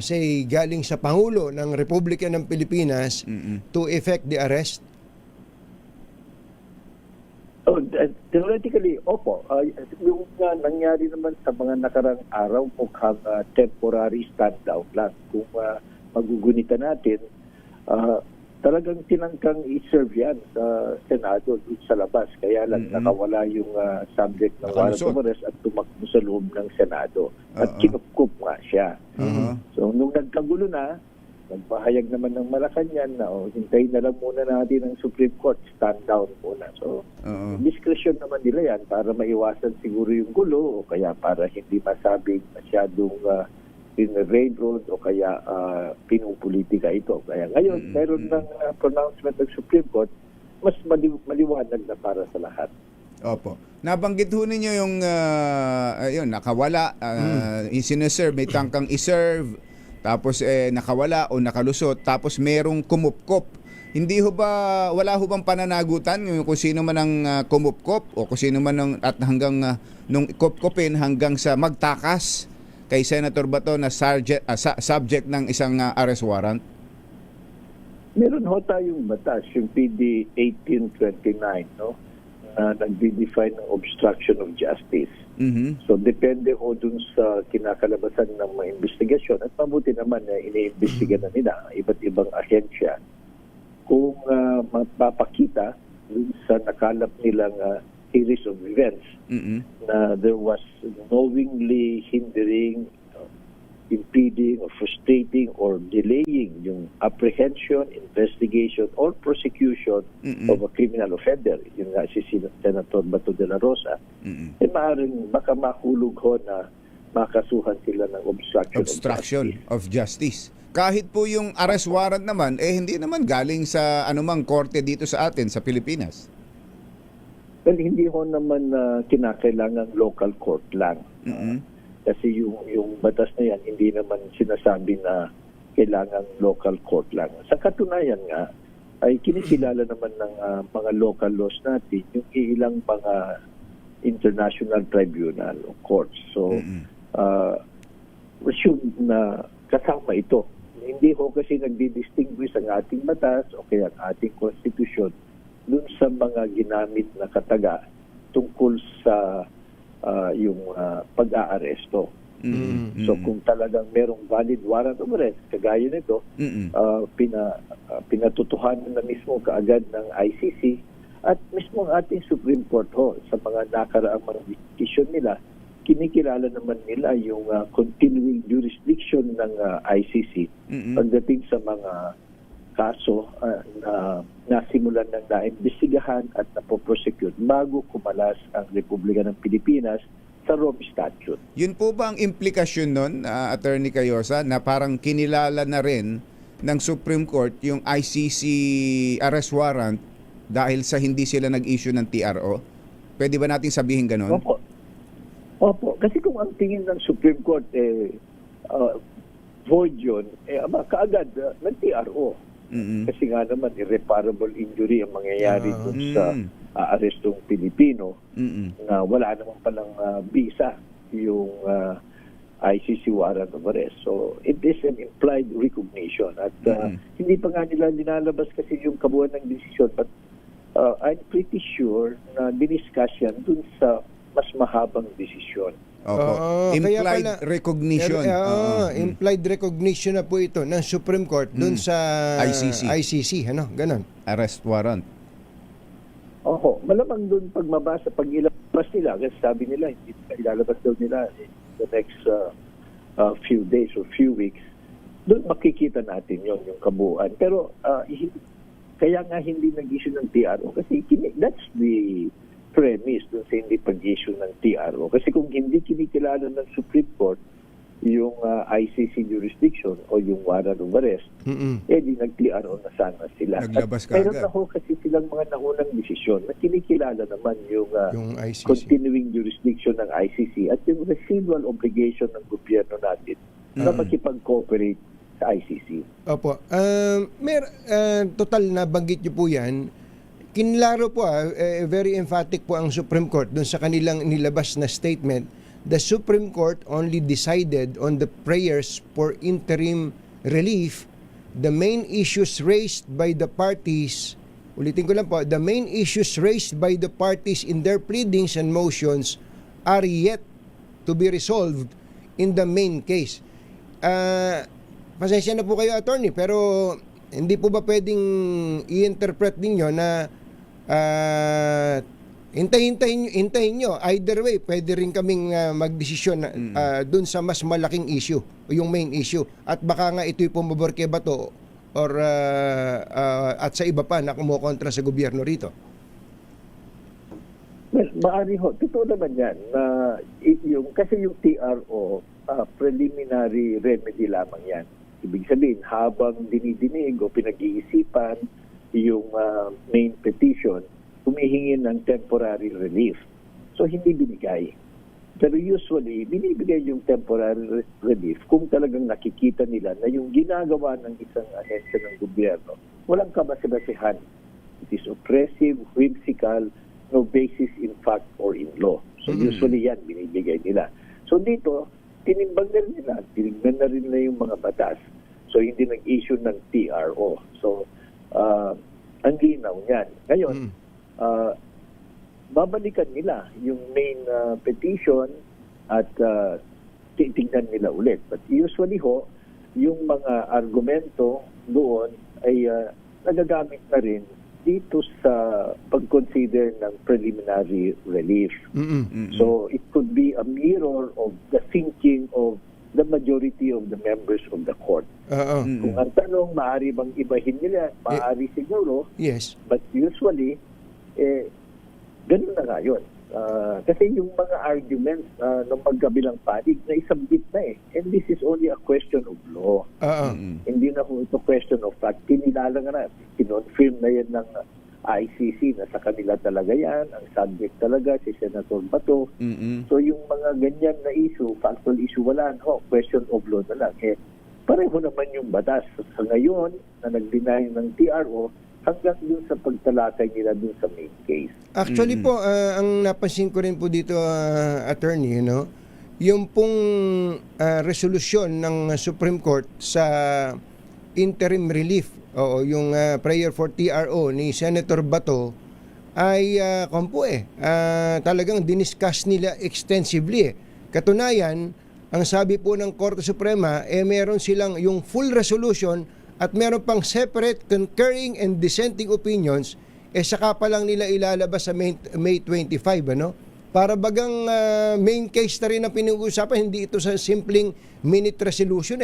say galing sa Pangulo ng Republika ng Pilipinas to effect the arrest? Theoretically, opo. Yung nangyari naman sa mga nakarang araw, mukhang temporary stand-down lang. Kung magugunitan natin, talagang tinangkang i-serve yan sa Senado dun sa labas. Kaya lang nakawala yung subject ng warrant of arrest at tumakbo sa loob ng Senado. At kinupkup nga siya. So, nung nagkagulo na, nagpahayag naman ng Malacanang na hintayin na lang muna natin ang Supreme Court, stand down muna. So, discretion naman nila yan para maiwasan siguro yung gulo o kaya para hindi masabing masyadong railroad o kaya pinupolitika ito. Kaya ngayon, meron ng pronouncement ng Supreme Court, mas maliwanag na para sa lahat. Opo. Nabanggit ho ninyo yung nakawala, siniserve, may tangkang iserve, tapos nakawala o nakalusot, tapos merong kumupkop. Hindi ho ba, wala ho bang pananagutan kung sino man ang kumupkop o kung sino man at hanggang nung kopkopin hanggang sa magtakas kay Senator Bato na subject ng isang arrest warrant? Meron ho tayong batas, yung PD 1829, no? Na nag-define ng obstruction of justice. So, depende ho dun sa kinakalabasan ng mga investigasyon at mabuti naman na iniimbestiga na nila iba't ibang ahensya kung mapapakita dun sa nakalap nilang series of events na there was knowingly hindering, impeding or frustrating or delaying yung apprehension, investigation or prosecution of a criminal offender. Yung nga si Senator Bato de la Rosa. Maaaring baka mahulog ho na makasuhan sila ng obstruction of justice. Kahit po yung arrest warrant naman, hindi naman galing sa anumang korte dito sa atin, sa Pilipinas. Well, hindi ho naman kinakailangan local court lang. Kasi yung batas na yan, hindi naman sinasabi na kailangan local court lang. Sa katunayan nga, ay kinikilala naman ng mga local laws natin yung ilang mga international tribunal o courts. So, assume na kasama ito. Hindi ho kasi nagdi-distinguish ang ating batas o kaya ang ating konstitusyon dun sa mga ginamit na kataga tungkol sa yung pag-aaresto. So kung talagang merong valid warrant of arrest, kagaya nito, pinatutuhanan na mismo kaagad ng ICC at mismo ang ating Supreme Court ho, sa mga nakaraang mga decision nila, kinikilala naman nila yung continuing jurisdiction ng ICC pagdating sa mga kaso na nasimulan ng naimbestigahan at napoprosecute bago kumalas ang Republika ng Pilipinas sa Rome Statute. Yun po ba ang implikasyon nun, Attorney Cayosa, na parang kinilala na rin ng Supreme Court yung ICC arrest warrant dahil sa hindi sila nag-issue ng TRO? Pwede ba nating sabihin ganun? Opo. Opo, kasi kung ang tingin ng Supreme Court void yun, kaagad ng-TRO. Kasi nga naman, irreparable injury ang mangyayari dun sa arestong Pilipino na wala naman palang visa yung ICC warrant of arrest. So, it is an implied recognition. At hindi pa nga nila linalabas kasi yung kabuuan ng desisyon. But I'm pretty sure na diniscuss yan dun sa mas mahabang desisyon. Implied recognition. Implied recognition na po ito ng Supreme Court dun sa ICC. Ano? Ganon. Arrest warrant. Oho, malamang dun pag ilabas nila, kasi sabi nila, hindi ilalabas daw nila in the next few days or few weeks, dun makikita natin yon yung kabuuan. Pero kaya nga hindi nag-issue ng TRO kasi that's the premise dun sa hindi pag-issue ng TRO. Kasi kung hindi kinikilala ng Supreme Court yung ICC jurisdiction o yung warrant of arrest, di nag-TRO na sana sila. Naglabas ka Meron na ho kasi silang mga naunang desisyon na kinikilala naman yung ICC. continuing jurisdiction ng ICC at yung residual obligation ng gobyerno natin na makipag-cooperate sa ICC. Opo. Total na banggit niyo po yan. Kinlaro po, very emphatic po ang Supreme Court dun sa kanilang nilabas na statement. The Supreme Court only decided on the prayers for interim relief. The main issues raised by the parties, ulitin ko lang po, the main issues raised by the parties in their pleadings and motions are yet to be resolved in the main case. Pasensya na po kayo, attorney, pero hindi po ba pwedeng i-interpret ninyo na hintayin nyo. Either way, pwede rin kaming magdesisyon dun sa mas malaking issue, yung main issue. At baka nga ito'y pumabor kay Bato or at sa iba pa na kumukontra sa gobyerno rito. Well, maaari ho. Totoo naman yan. Kasi yung TRO, preliminary remedy lamang yan. Ibig sabihin, habang dinidinig o pinag-iisipan yung main petition, humihingi ng temporary relief. So, hindi binigay. Pero usually, binibigay yung temporary relief kung talagang nakikita nila na yung ginagawa ng isang ahensya ng gobyerno, walang kabase-basehan. It is oppressive, whimsical, no basis in fact or in law. So, usually yan, binibigay nila. So, dito, tinimbang na rin nila. Tinignan na rin nila yung mga batas. So, hindi nag-issue ng TRO. So, ang linaw yan. Ngayon, babalikan nila yung main petition at titignan nila ulit. But usually ho, yung mga argumento doon ay nagagamit na rin dito sa pag-consider ng preliminary relief. So it could be a mirror of the thinking of the majority of the members of the court. Kung ang tanong, maaari bang ibahin nila? Maaari siguro. Yes. But usually, ganun na nga yun. Kasi yung mga arguments ng magkabilang panig na isabit na And this is only a question of law. Hindi na ito question of fact. Kinilala nga na, kinonfirm na yan ng ICC na sa kanila talaga yan. Ang subject talaga si Senator Bato. So yung mga ganyan na issue, factual issue, wala na. Question of law na lang. Pareho naman yung batas. Sa ngayon, na nag-deny ng TRO, hanggang dun sa pagtalakay nila dun sa main case. Actually po, ang napansin ko rin po dito, attorney, yung pong resolusyon ng Supreme Court sa interim relief, yung prayer for TRO ni Senator Bato, ay talagang diniscuss nila extensively. Katunayan, ang sabi po ng Korte Suprema, meron silang yung full resolution at meron pang separate concurring and dissenting opinions, saka pa lang nila ilalabas sa May 25, Para bagang main case na rin ang pinag-uusapan, hindi ito sa simpleng minute resolution,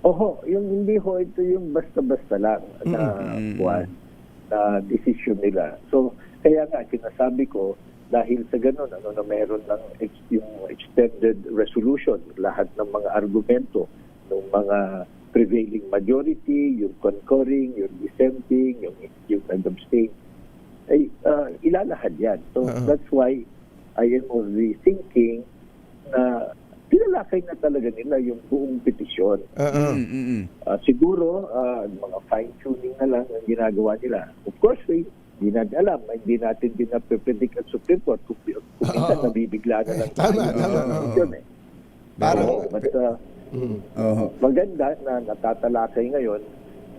Oho, yung hindi ho, ito yung basta-basta lang na decision nila. So, kaya nga, sinasabi ko, dahil sa ganun, na meron ng yung extended resolution, lahat ng mga argumento, ng mga prevailing majority, yung concurring, yung dissenting, yung nag-abstain, ay ilalahad yan. So that's why I am already thinking na tinalakay na talaga nila yung buong petisyon. Siguro, mga fine-tuning na lang ang ginagawa nila. Of course, hindi natin alam, hindi natin din napipredict at Supreme Court kung minsan nabibigla na lang. Tama. Pero, maganda na natatalakay ngayon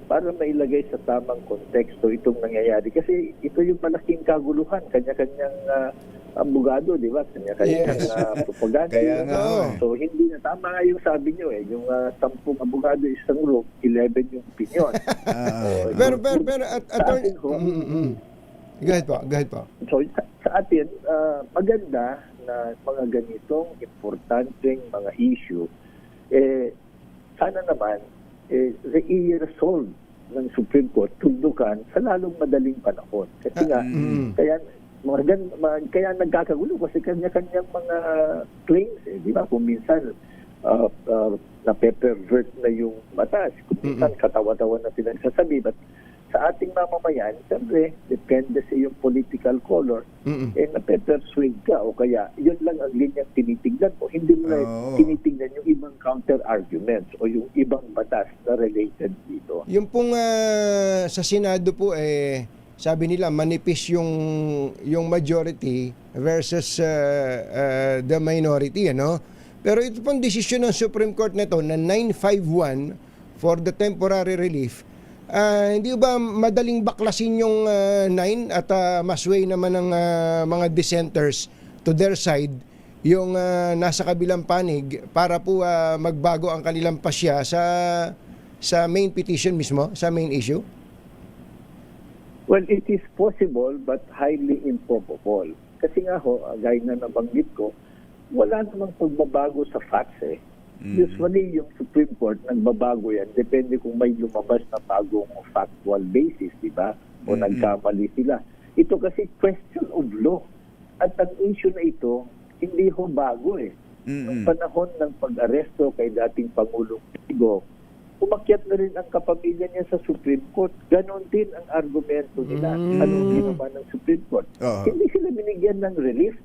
para mailagay sa tamang konteksto itong nangyayari. Kasi ito yung malaking kaguluhan, kanya-kanyang abogado, di ba? Kanya-kanyang propaganda. Kaya nga, So, hindi na tama nga yung sabi nyo yung 10 abogado isang group, 11 yung opinion. Pero attorney, Go ahead po. So, sa atin, maganda na mga ganitong importanteng mga issue, sana naman, i-resolve ng Supreme Court, tundukan sa lalong madaling panahon. Kasi nga, kaya nagkakagulo kasi kanya-kanyang mga claims, di ba? Kung minsan, na-pervert na yung batas. Kung minsan, katawa-tawa na pinagsasabi. But sa ating mamamayan, siyempre, depende sa yung political color, na-persuade ka o kaya yun lang ang linyang tinitignan mo. Hindi mo na tinitignan yung ibang counter-arguments o yung ibang batas na related dito. Yung pong sa Senado po, sabi nila manipis yung majority versus the minority, ano? Pero ito pong desisyon ng Supreme Court nito na 951 for the temporary relief, hindi ba madaling baklasin yung 9 at masway naman ng mga dissenters to their side yung nasa kabilang panig para po magbago ang kanilang pasya sa main petition mismo, sa main issue? Well, it is possible but highly improbable. Kasi nga gaya na nabanggit ko, wala namang pagbabago sa facts Usually, yung Supreme Court, nagbabago yan. Depende kung may lumabas na bagong factual basis, di ba? O nagkamali sila. Ito kasi question of law. At ang issue na ito, hindi bago Noong panahon ng pag-aresto kay dating Pangulong Tigo, umakyat na rin ang kapamilya niya sa Supreme Court. Ganon din ang argumento nila. Anong ginawa ng Supreme Court? Hindi sila binigyan ng relief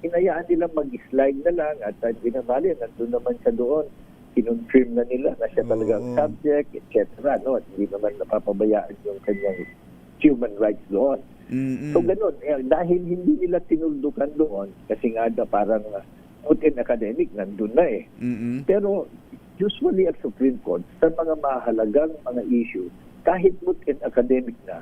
Hinayaan nilang mag-slide na lang at binamali, nandun naman siya doon. Kinonfirm na nila na siya talaga ang subject, etc. No? At hindi naman napapabayaan yung kanyang human rights doon. So ganon, dahil hindi nila tinuldukan doon, kasi nga parang moot academic, nandun na Pero usually at Supreme Court, sa mga mahalagang mga issue, kahit moot academic na,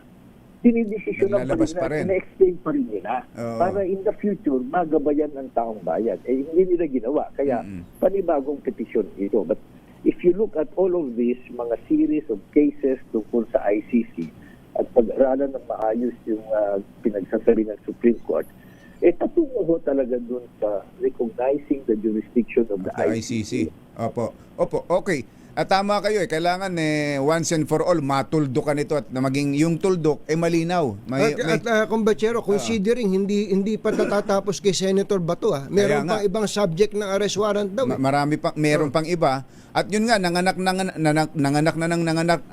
dinidesisyon pa rin, na-explain pa rin nila. Para in the future, magabayan ng taong bayan. Hindi nila ginawa. Kaya, panibagong petisyon ito. But if you look at all of these, mga series of cases tungkol sa ICC, at pag-aralan ng maayos yung pinagsasabi ng Supreme Court, patungo talaga dun sa recognizing the jurisdiction of the ICC. Opo, okay. At tama kayo kailangan once and for all matuldukan ito at na maging yung tuldok malinaw. Kumbachero, considering hindi pa natatapos kay Senator Bato meron pa ibang subject ng arrest warrant daw. Meron pang iba. At yun nga nanganak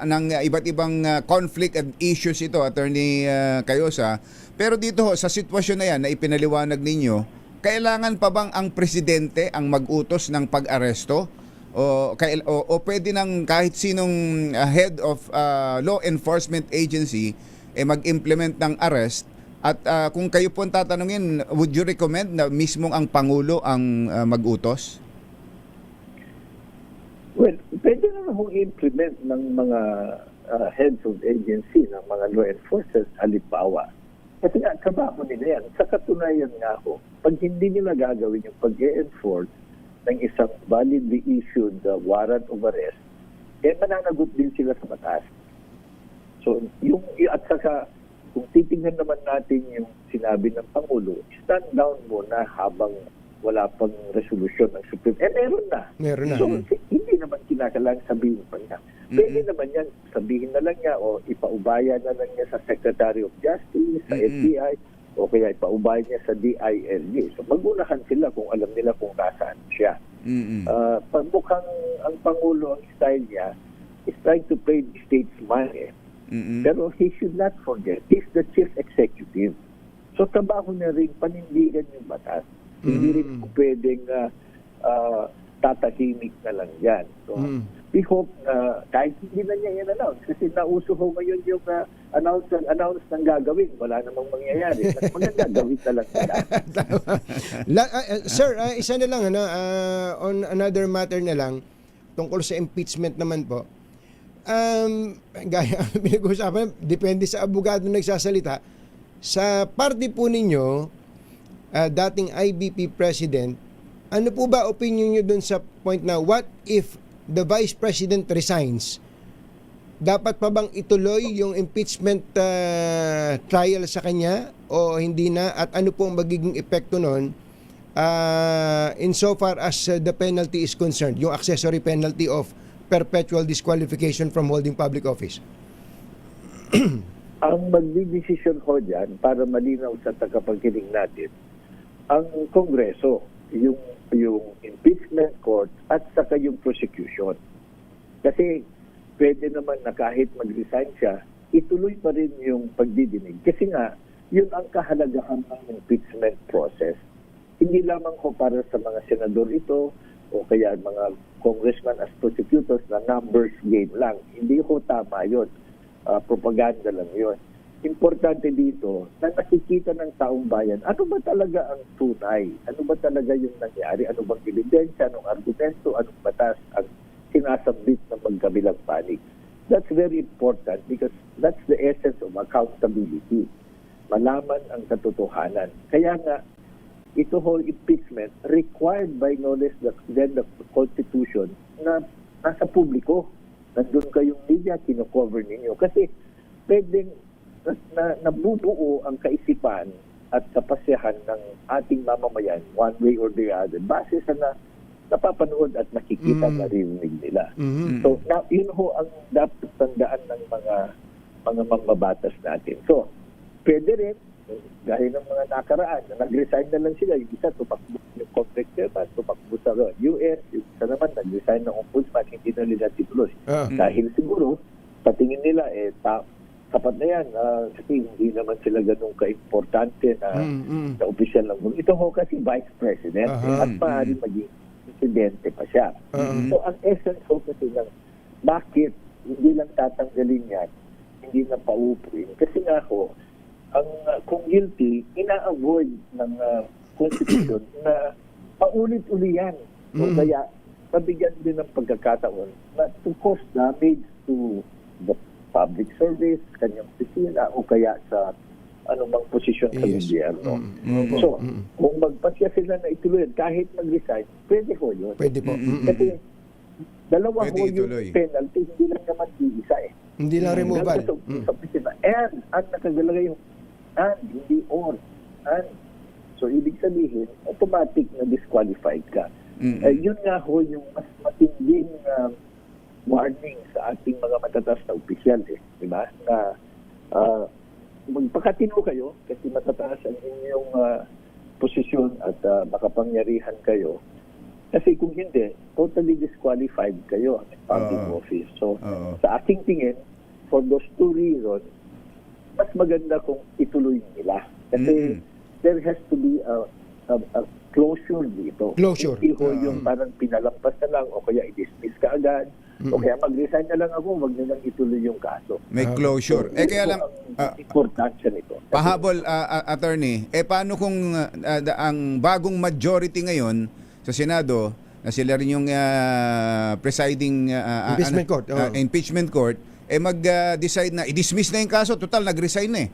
ng iba't ibang conflict and issues ito, Attorney Cayosa. Pero dito sa sitwasyon na yan na ipinaliwanag ninyo, kailangan pa bang ang presidente ang mag-utos ng pag-aresto? O pwede nang kahit sinong head of law enforcement agency mag-implement ng arrest? At kung kayo po tatanungin, would you recommend na mismong ang Pangulo ang mag-utos? Well, pwede na akong implement ng mga heads of agency, ng mga law enforcers, halimbawa. Kasi nga, trabaho nila yan. Sa katunayan nga pag hindi nila gagawin yung pag-e-enforce ng isang validly issued warrant of arrest, mananagot din sila sa batas. So, at saka, kung titingnan naman natin yung sinabi ng Pangulo, stand down muna habang wala pang resolusyon ng Supreme. Meron na. So, hindi naman kinakailangan sabihin pa niya. Pwede naman yan, sabihin na lang niya o ipaubaya na lang niya sa Secretary of Justice, sa FBI, o kaya ipaubay niya sa DILG. So magunahan sila kung alam nila kung nasaan siya. Mukhang ang Pangulo, ang style niya, is trying to play the statesman Pero he should not forget, he's the chief executive. So trabaho na rin panindigan yung batas. Hindi rin po pwedeng tatahimik na lang yan. So, we hope na kahit hindi na niya in-announce kasi nauso ho ngayon yung announce ng gagawin. Wala namang mangyayari. Mas maganda, gawin na lang nila. Sir, isa na lang, on another matter na lang, tungkol sa impeachment naman po. Gaya ang pinag-uusapan, depende sa abogado nagsasalita. Sa party po ninyo, dating IBP President, ano po ba opinion nyo dun sa point na what if the Vice President resigns? Dapat pa bang ituloy yung impeachment trial sa kanya o hindi na? At ano po ang magiging epekto nun insofar as the penalty is concerned, yung accessory penalty of perpetual disqualification from holding public office? Ang magdidesisyon ho dyan, para malinaw sa tagapagkinig natin, ang Kongreso, yung impeachment court at saka yung prosecution. Kasi pwede naman na kahit mag-resign siya, ituloy pa rin yung pagdidinig. Kasi nga, yun ang kahalagahan ng impeachment process. Hindi lamang ko para sa mga senador ito o kaya mga congressman as prosecutors na numbers game lang. Hindi ko tama yun. Propaganda lang yun. Importante dito na nakikita ng taong bayan, ano ba talaga ang tunay? Ano ba talaga yung nangyari? Ano bang ebidensya? Anong argumento? Anong batas ang sinasabit ng magkabilang panig? That's very important because that's the essence of accountability. Malaman ang katotohanan. Kaya nga, ito whole impeachment required by no less than the Constitution na nasa publiko. Nandun kayong media, kino-cover ninyo. Kasi pwedeng na nabubuo ang kaisipan at kapasyahan ng ating mamamayan one way or the other base sa napapanood at nakikita na rinig nila. So, yun ho ang dapat tandaan ng mga mambabatas natin. So, pwede rin, gaya ng mga nakaraan, na nag-resign na lang sila. Yung isa, tumakbo yung complex chairman, tumakbo sa US. Yung isa naman, nag-resign ng ombudsman, hindi na nila tituloy. Dahil siguro, patingin nila, sapat na yan. Kasi hindi naman sila ganun ka-importante na opisyal ng mundo. Ito ho kasi Vice President at maaaring maging presidente pa siya. So, ang essence ho kasi ng bakit hindi lang tatanggalin yan, hindi na paupuin. Kasi nga ho, ang kung guilty, ina-avoid ng Constitution na paulit-uli yan. So, kaya pabigyan din ng pagkakataon na to cause damage to the public service, kanyang opisina, o kaya sa anumang posisyon sa gobyerno. So, kung magpasya sila na ituloy, kahit mag-resign, pwede ho yun. Pwede po. Kasi dalawa ho yung penalty, hindi lang naman iisa eh. Hindi lang removal. Sa opisina. And, ang nakagalagay yung and, hindi or. And, so, ibig sabihin, automatic na disqualified ka. Yun nga ho yung mas matinding warning sa ating mga matataas na opisyal, di ba? Na magpakatino kayo kasi matataas ang inyong posisyon at makapangyarihan kayo. Kasi kung hindi, totally disqualified kayo in public office. So, sa aking tingin, for those two reasons, mas maganda kung ituloy nila. Kasi there has to be a closure dito. Closure. Hindi ho yung parang pinalampas na lang o kaya i-dismiss ka agad. O kaya mag-resign na lang ako, wag na lang ituloy yung kaso. May closure. So, kaya lang, importansya nito. pahabol, attorney, paano kung ang bagong majority ngayon sa Senado, na sila rin yung presiding Impeachment court. impeachment court, mag-decide na i-dismiss na yung kaso, total nag-resign na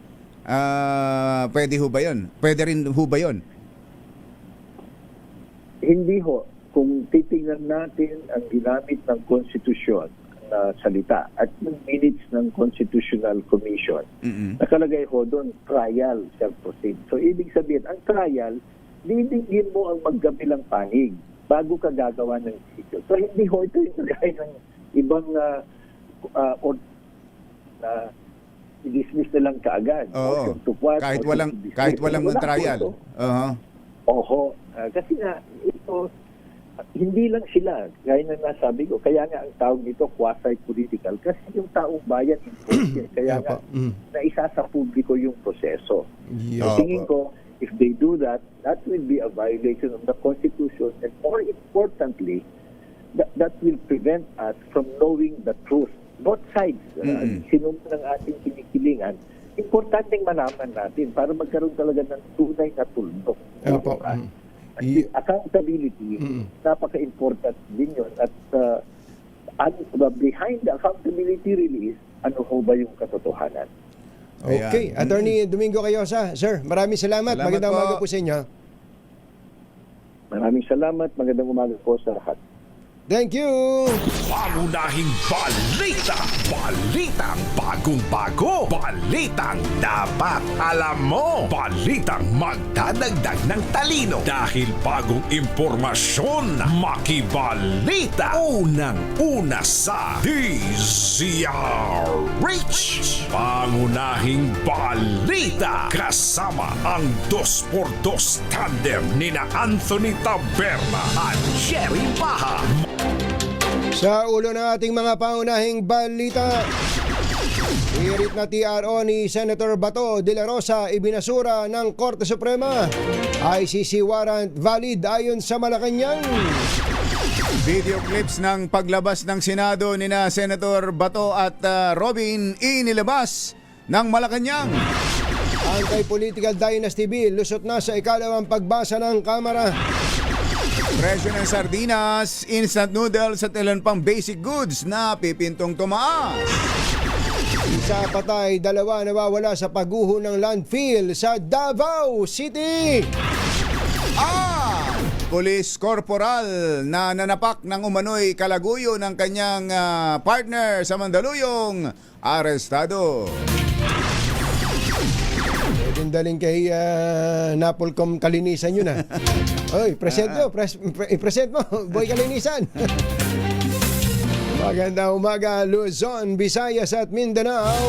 pwede ho ba yun? Pwede rin ho ba yun? Hindi ho. Kung titingnan natin ang ginamit ng konstitusyon na salita at yung minutes ng Constitutional Commission, nakalagay ho doon, trial shall proceed. So, ibig sabihin, ang trial, didinggin mo ang magkabilang panig bago ka gagawa ng decision. So, hindi ho ito yung gaya ng ibang i-dismiss na lang kaagad. Oo. Kahit walang trial. Oho. Kasi nga, ito, hindi lang sila, gaya na nasabi ko, kaya nga ang tawag nito quasi-political kasi yung taong bayan important. Kaya nga naisa sa publiko yung proseso. So, tingin ko, If they do that, that will be a violation of the Constitution, and more importantly, that will prevent us from knowing the truth. Both sides, sino man ang ating kinikilingan, importanteng malaman natin para magkaroon talaga ng tunay na tuldok. Opo. At accountability, napaka-important din yun. At behind the accountability really is, ano ho ba yung katotohanan? Okay. Attorney Domingo Cayosa, sir, maraming salamat. Magandang umaga po sa inyo. Maraming salamat. Magandang umaga po sa lahat. Thank you! Pangunahing balita! Balitang bagong-bago! Balitang dapat alam mo! Balitang magdadagdag ng talino! Dahil bagong impormasyon, makibalita! Unang-una sa DZRH! Pangunahing balita! Kasama ang 2x2 tandem nina Anthony Taberna at Jerry Baha. Sa ulo ng ating mga pangunahing balita, hirit na TRO ni Senator Bato de la Rosa ibinasura ng Korte Suprema. ICC warrant valid ayon sa Malacanang. Video clips ng paglabas ng Senado ni na Senator Bato at Robin inilabas ng Malacanang. Anti-political dynasty bill lusot na sa ikalawang pagbasa ng Kamara. Presyo ng sardinas, instant noodles at ilan pang basic goods na pipintong tumaas. Isa patay, 2 nawawala sa pagguho ng landfill sa Davao City. Police corporal na nanapak ng umano'y kalaguyo ng kanyang partner sa Mandaluyong, arestado. Daling kay Napolcom Kalinisan yun Oy, present mo, boy Kalinisan. Magandang umaga, Luzon, Visayas at Mindanao.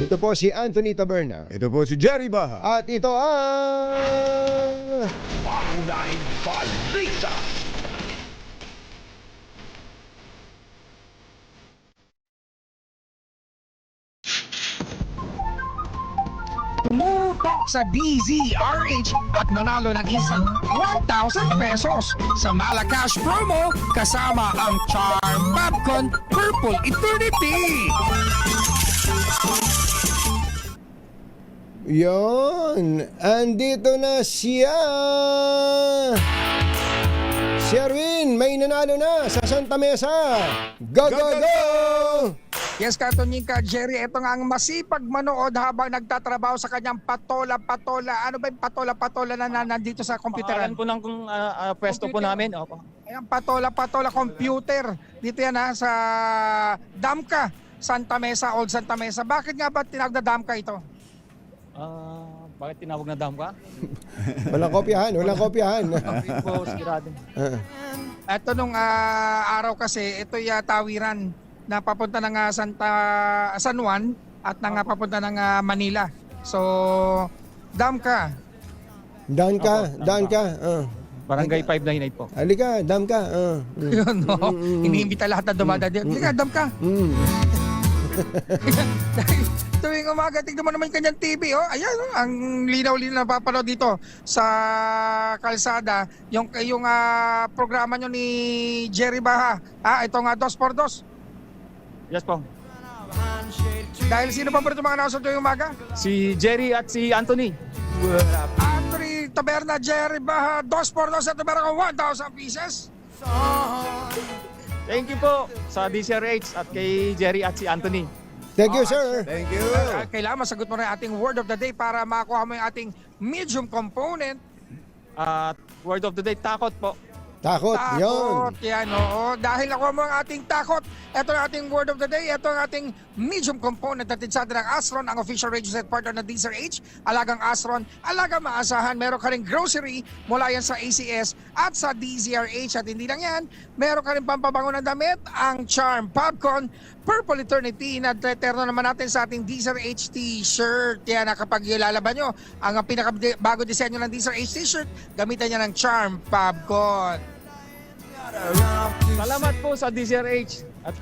Ito po si Anthony Taberna. Ito po si Jerry Baha. At ito ang Pangunahing balita! Tumutok sa DZRH at nanalo ng isang 1,000 pesos sa Malacash promo kasama ang Charm Popcorn Purple Eternity. Yon, andito na siya. Si Erwin, may nanalo na sa Santa Mesa. Go, go, go! Yes, Katonika, Jerry, ito nga ang masipag manood habang nagtatrabaho sa kanyang patola-patola. Ano ba yung patola-patola na nandito sa computeran? Pangalan po ng pwesto po namin. Opo. Ayan, patola-patola computer. Dito yan sa Damka, Santa Mesa, Old Santa Mesa. Bakit nga ba tinawag na Damka ito? Bakit tinawag na dam ka? Walang kopyahan. Po, sigurado. Ito nung araw kasi, ito yung tawiran na papunta ng San Juan at nang papunta ng Manila. So, Damka. Damka. Barangay 598 po. Halika, Damka. Yun, no? Iniimbita lahat na dumadaan. Halika, Damka. Tuwing umaga, tignan mo naman yung kanyang TV. Oh. Ayan, ang linaw-linaw na papanood dito sa kalsada. Yung programa nyo ni Jerry Baha. Ito nga, 2x2. Yes po. Dahil sino pa ba ito mga announcer tuwing umaga? Si Jerry at si Anthony. Anthony Taberna, Jerry Baha, 2x2 at meron kang 1,000 pieces. Thank you po sa DCRH at kay Jerry at si Anthony. Thank you, sir. Thank you. Kailangan masagot mo na yung ating word of the day para makakuha mo yung ating medium component. At word of the day, takot po. Takot, yun. Yan, oo. Dahil nakuha mo ang ating takot, ito ang ating word of the day, ito ang ating medium component natin sa atin ng Astron, ang official registered partner ng DZRH. Alagang Astron, alagang maasahan. Meron ka rin grocery mula yan sa ACS at sa DZRH. At hindi lang yan, meron ka rin pampabango ng damit, ang Charm Popcorn Purple Eternity na eterno naman natin sa ating DZRH t-shirt. Yan na kapag ilalaban nyo ang pinakabago disenyo ng DZRH t-shirt, gamitan niya ng Charm Popcorn. Salamat po sa DCRH. At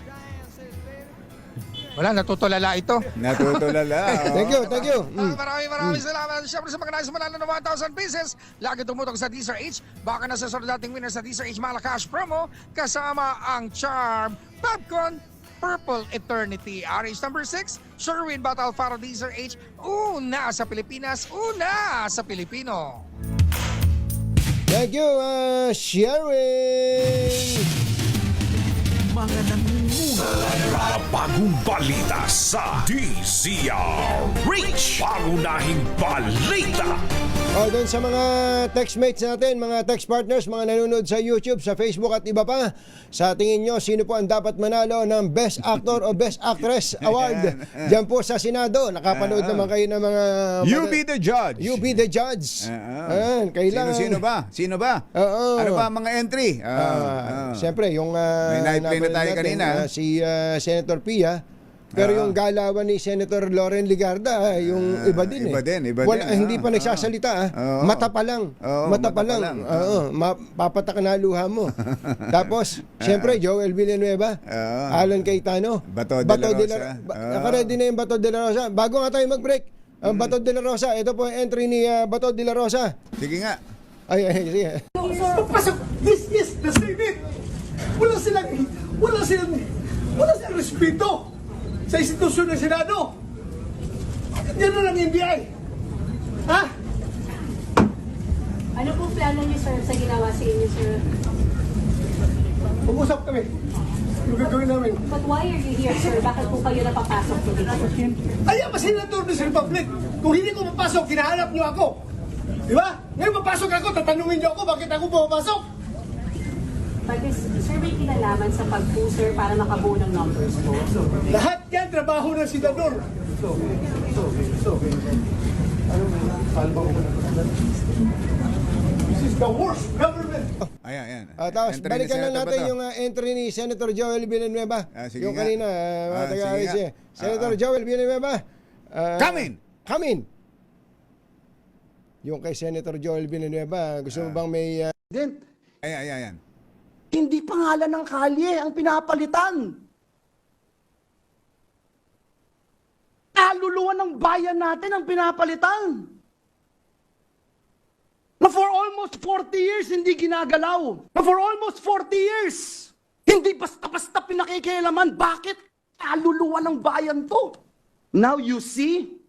Wala, natutulala ito. Natutulala. Thank you. Maraming salamat. Siyempre sa mga nais manalo ng 1,000 pieces, lagi tumutok sa DZRH. Baka nasa sunod dating winner sa DZRH Malacash promo, kasama ang Charm Popcorn Purple Eternity. RH number 6, Sherwin Battle Faro DZRH. Una sa Pilipinas, una sa Pilipino. Thank you, Sherwin. Mga nangunguna. Mga bagong balita sa DZRH. Pangunahing balita. Doon sa mga textmates natin, mga text partners, mga nanonood sa YouTube, sa Facebook at iba pa, sa tingin nyo, sino po ang dapat manalo ng Best Actor o Best Actress Award? Diyan po sa Senado. Nakapanood naman kayo ng mga... You be the judge. You be the judge. Kailangan... Sino ba? Ano ba ang mga entry? Siyempre, yung... may na-play na tayo natin, kanina. Si Senator Pia. Pero yung galawan ni Senator Loren Ligarda, yung iba din. Iba din. Hindi pa nagsasalita. Mata pa lang. Mata pa lang. Papatak na luha mo. Tapos, siyempre, Joel Villanueva, Alan Cayetano, Bato de la Rosa. Nakaready na yung Bato de la Rosa. Bago nga tayo mag-break, ang Bato de la Rosa, ito po ang entry ni Bato de la Rosa. Sige nga. Sige. Papasok! This is the Senate! Wala silang respeto sa institusyon ng Senado. Yan lang ang NBI. Ha? Ano pong plano niyo, sir, sa ginawa sa inyo, sir? Pag-usap kami. Yung gagawin namin. But why are you here, sir? Bakit po kayo napapasok dito? Ay, ang senator ng Republic. Kung hindi ko mapasok, kinahanap niyo ako. Di ba? Ngayon mapasok ako, tatanungin niyo ako bakit ako pumapasok. But sir, may kinalaman sa pag-poster para makabuo ng numbers po. Lahat yan, trabaho ng senador. This is the worst government. Ayan. Tapos Entry ni balikan lang Senator natin Bato. yung entry ni Senator Joel Villanueva. Sige Yung nga. kanina, sige nga. Senator Joel Villanueva. Come in. Yung kay Senator Joel Villanueva, gusto mo bang may... Ayan. Hindi pangalan ng kalye ang pinapalitan. Kaluluwa ng bayan natin ang pinapalitan. Na for almost 40 years hindi ginagalaw. Na for almost 40 years hindi basta-basta pinakikialaman. Bakit? Kaluluwa ng bayan to. Now you see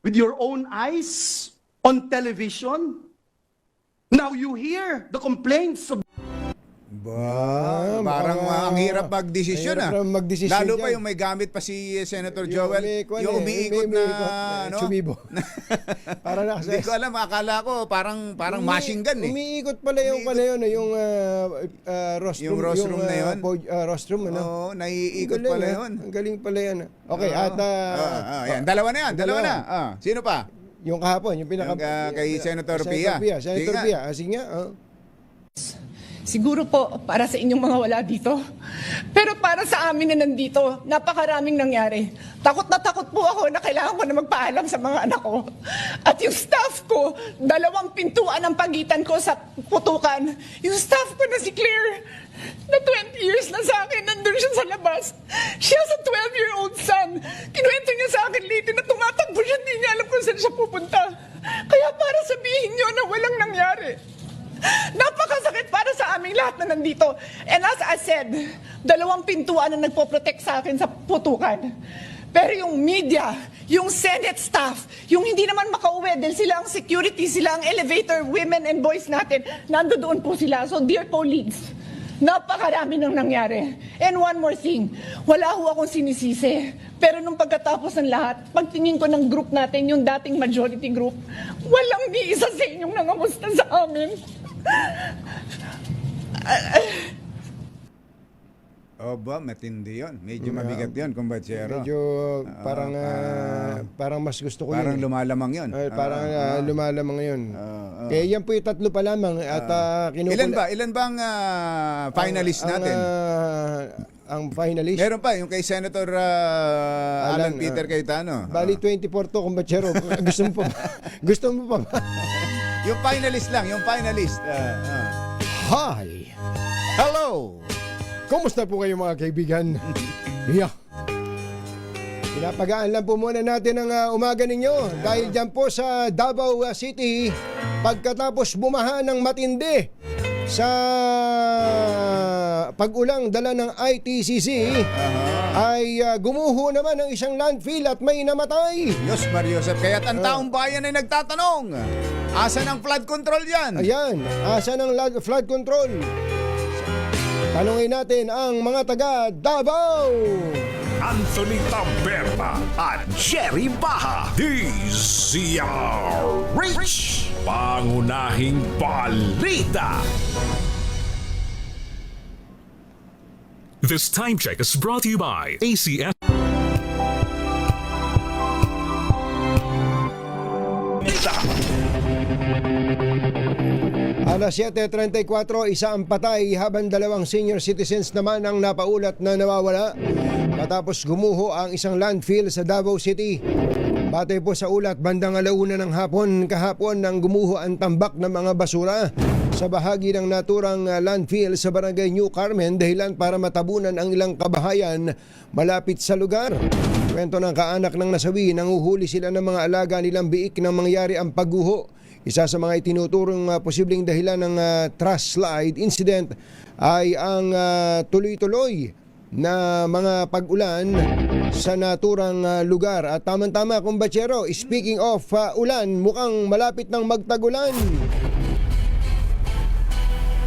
with your own eyes on television. Now you hear the complaints of Parang ang hirap magdesisyon. Lalo pa dyan. yung may gamit pa si Senator Joel. Yung umiikot na... Chumibo. Parang Hindi ko alam. Akala ko parang machine gun eh. Umiikot pala yung rostrum. Yung rostrum na yun? Rostrum, ano? Oo, naiikot pala yun. Ang galing pala yan. Okay, Ayan, dalawa na yan. Dalawa na. Sino pa? Yung kahapon, yung pinaka... Kay Senator Pia. Senator Pia. Sige nga. Siguro po para sa inyong mga wala dito. Pero para sa amin na nandito, napakaraming nangyari. Takot na takot po ako na kailangan ko na magpaalam sa mga anak ko. At yung staff ko, 2 pintuan ang pagitan ko sa putukan. Yung staff ko na si Claire, na 20 years na sa akin, nandun siya sa labas. She has a 12-year-old son. Kinuwento niya sa akin late na tumatakbo siya, hindi niya alam kung saan siya pupunta. Kaya para sabihin niyo na walang nangyari. Napakasakit para sa aming lahat na nandito. And as I said, 2 pintuan na nagpo-protect sa akin sa putukan. Pero yung media, yung Senate staff, yung hindi naman makauwi dahil sila ang security, sila ang elevator women and boys natin, nandoon po sila. So dear colleagues, napakarami nang nangyari. And one more thing, wala ho akong sinisisi. Pero nung pagkatapos ng lahat, pagtingin ko ng group natin, yung dating majority group, walang ni isa sa inyong nangamusta sa amin. Matindi yun. Medyo mabigat yun, kumbatsero. Medyo parang mas gusto ko yun. Parang lumalamang yun. Lumalamang yun. Kaya yan po yung 3 pa lamang. At Ilan ba ang finalist natin? Ang finalist? Meron pa, yung kay Senator Alan Peter Cayetano. Bali 24 to, kumbatsero. Gusto mo pa ba? Yung finalist lang, yung finalist. Hi! Hello! Kumusta po kayo mga kaibigan? Yeah. Pinapagaan lang po muna natin ang umaga ninyo dahil dyan po sa Davao City, pagkatapos bumaha ng matindi sa pag-ulang dala ng ITCC, ay gumuho naman ang isang landfill at may namatay. Diyos Mariosep, kaya't ang taong bayan ay nagtatanong, asan ang flood control yan? Ayan, asan ang flood control? Tanungin natin ang mga taga Davao. Anthony Taberna at Jerry Baha, DZRH, pangunahing balita. This time check is brought to you by ACS. Alas 7:34, isa ang patay habang dalawang senior citizens naman ang napaulat na nawawala matapos gumuho ang isang landfill sa Davao City. Batay po sa ulat, bandang 1:00 ng hapon kahapon nang gumuho ang tambak ng mga basura sa bahagi ng naturang landfill sa barangay New Carmen, dahilan para matabunan ang ilang kabahayan malapit sa lugar. Kwento ng kaanak ng nasawi, nanguhuli sila ng mga alaga nilang biik nang mangyari ang pagguho. Isa sa mga itinuturong posibleng dahilan ng trash slide incident ay ang tuloy-tuloy na mga pag-ulan sa naturang lugar. At tama-tama, kumbachero, speaking of ulan, mukhang malapit ng magtagulan.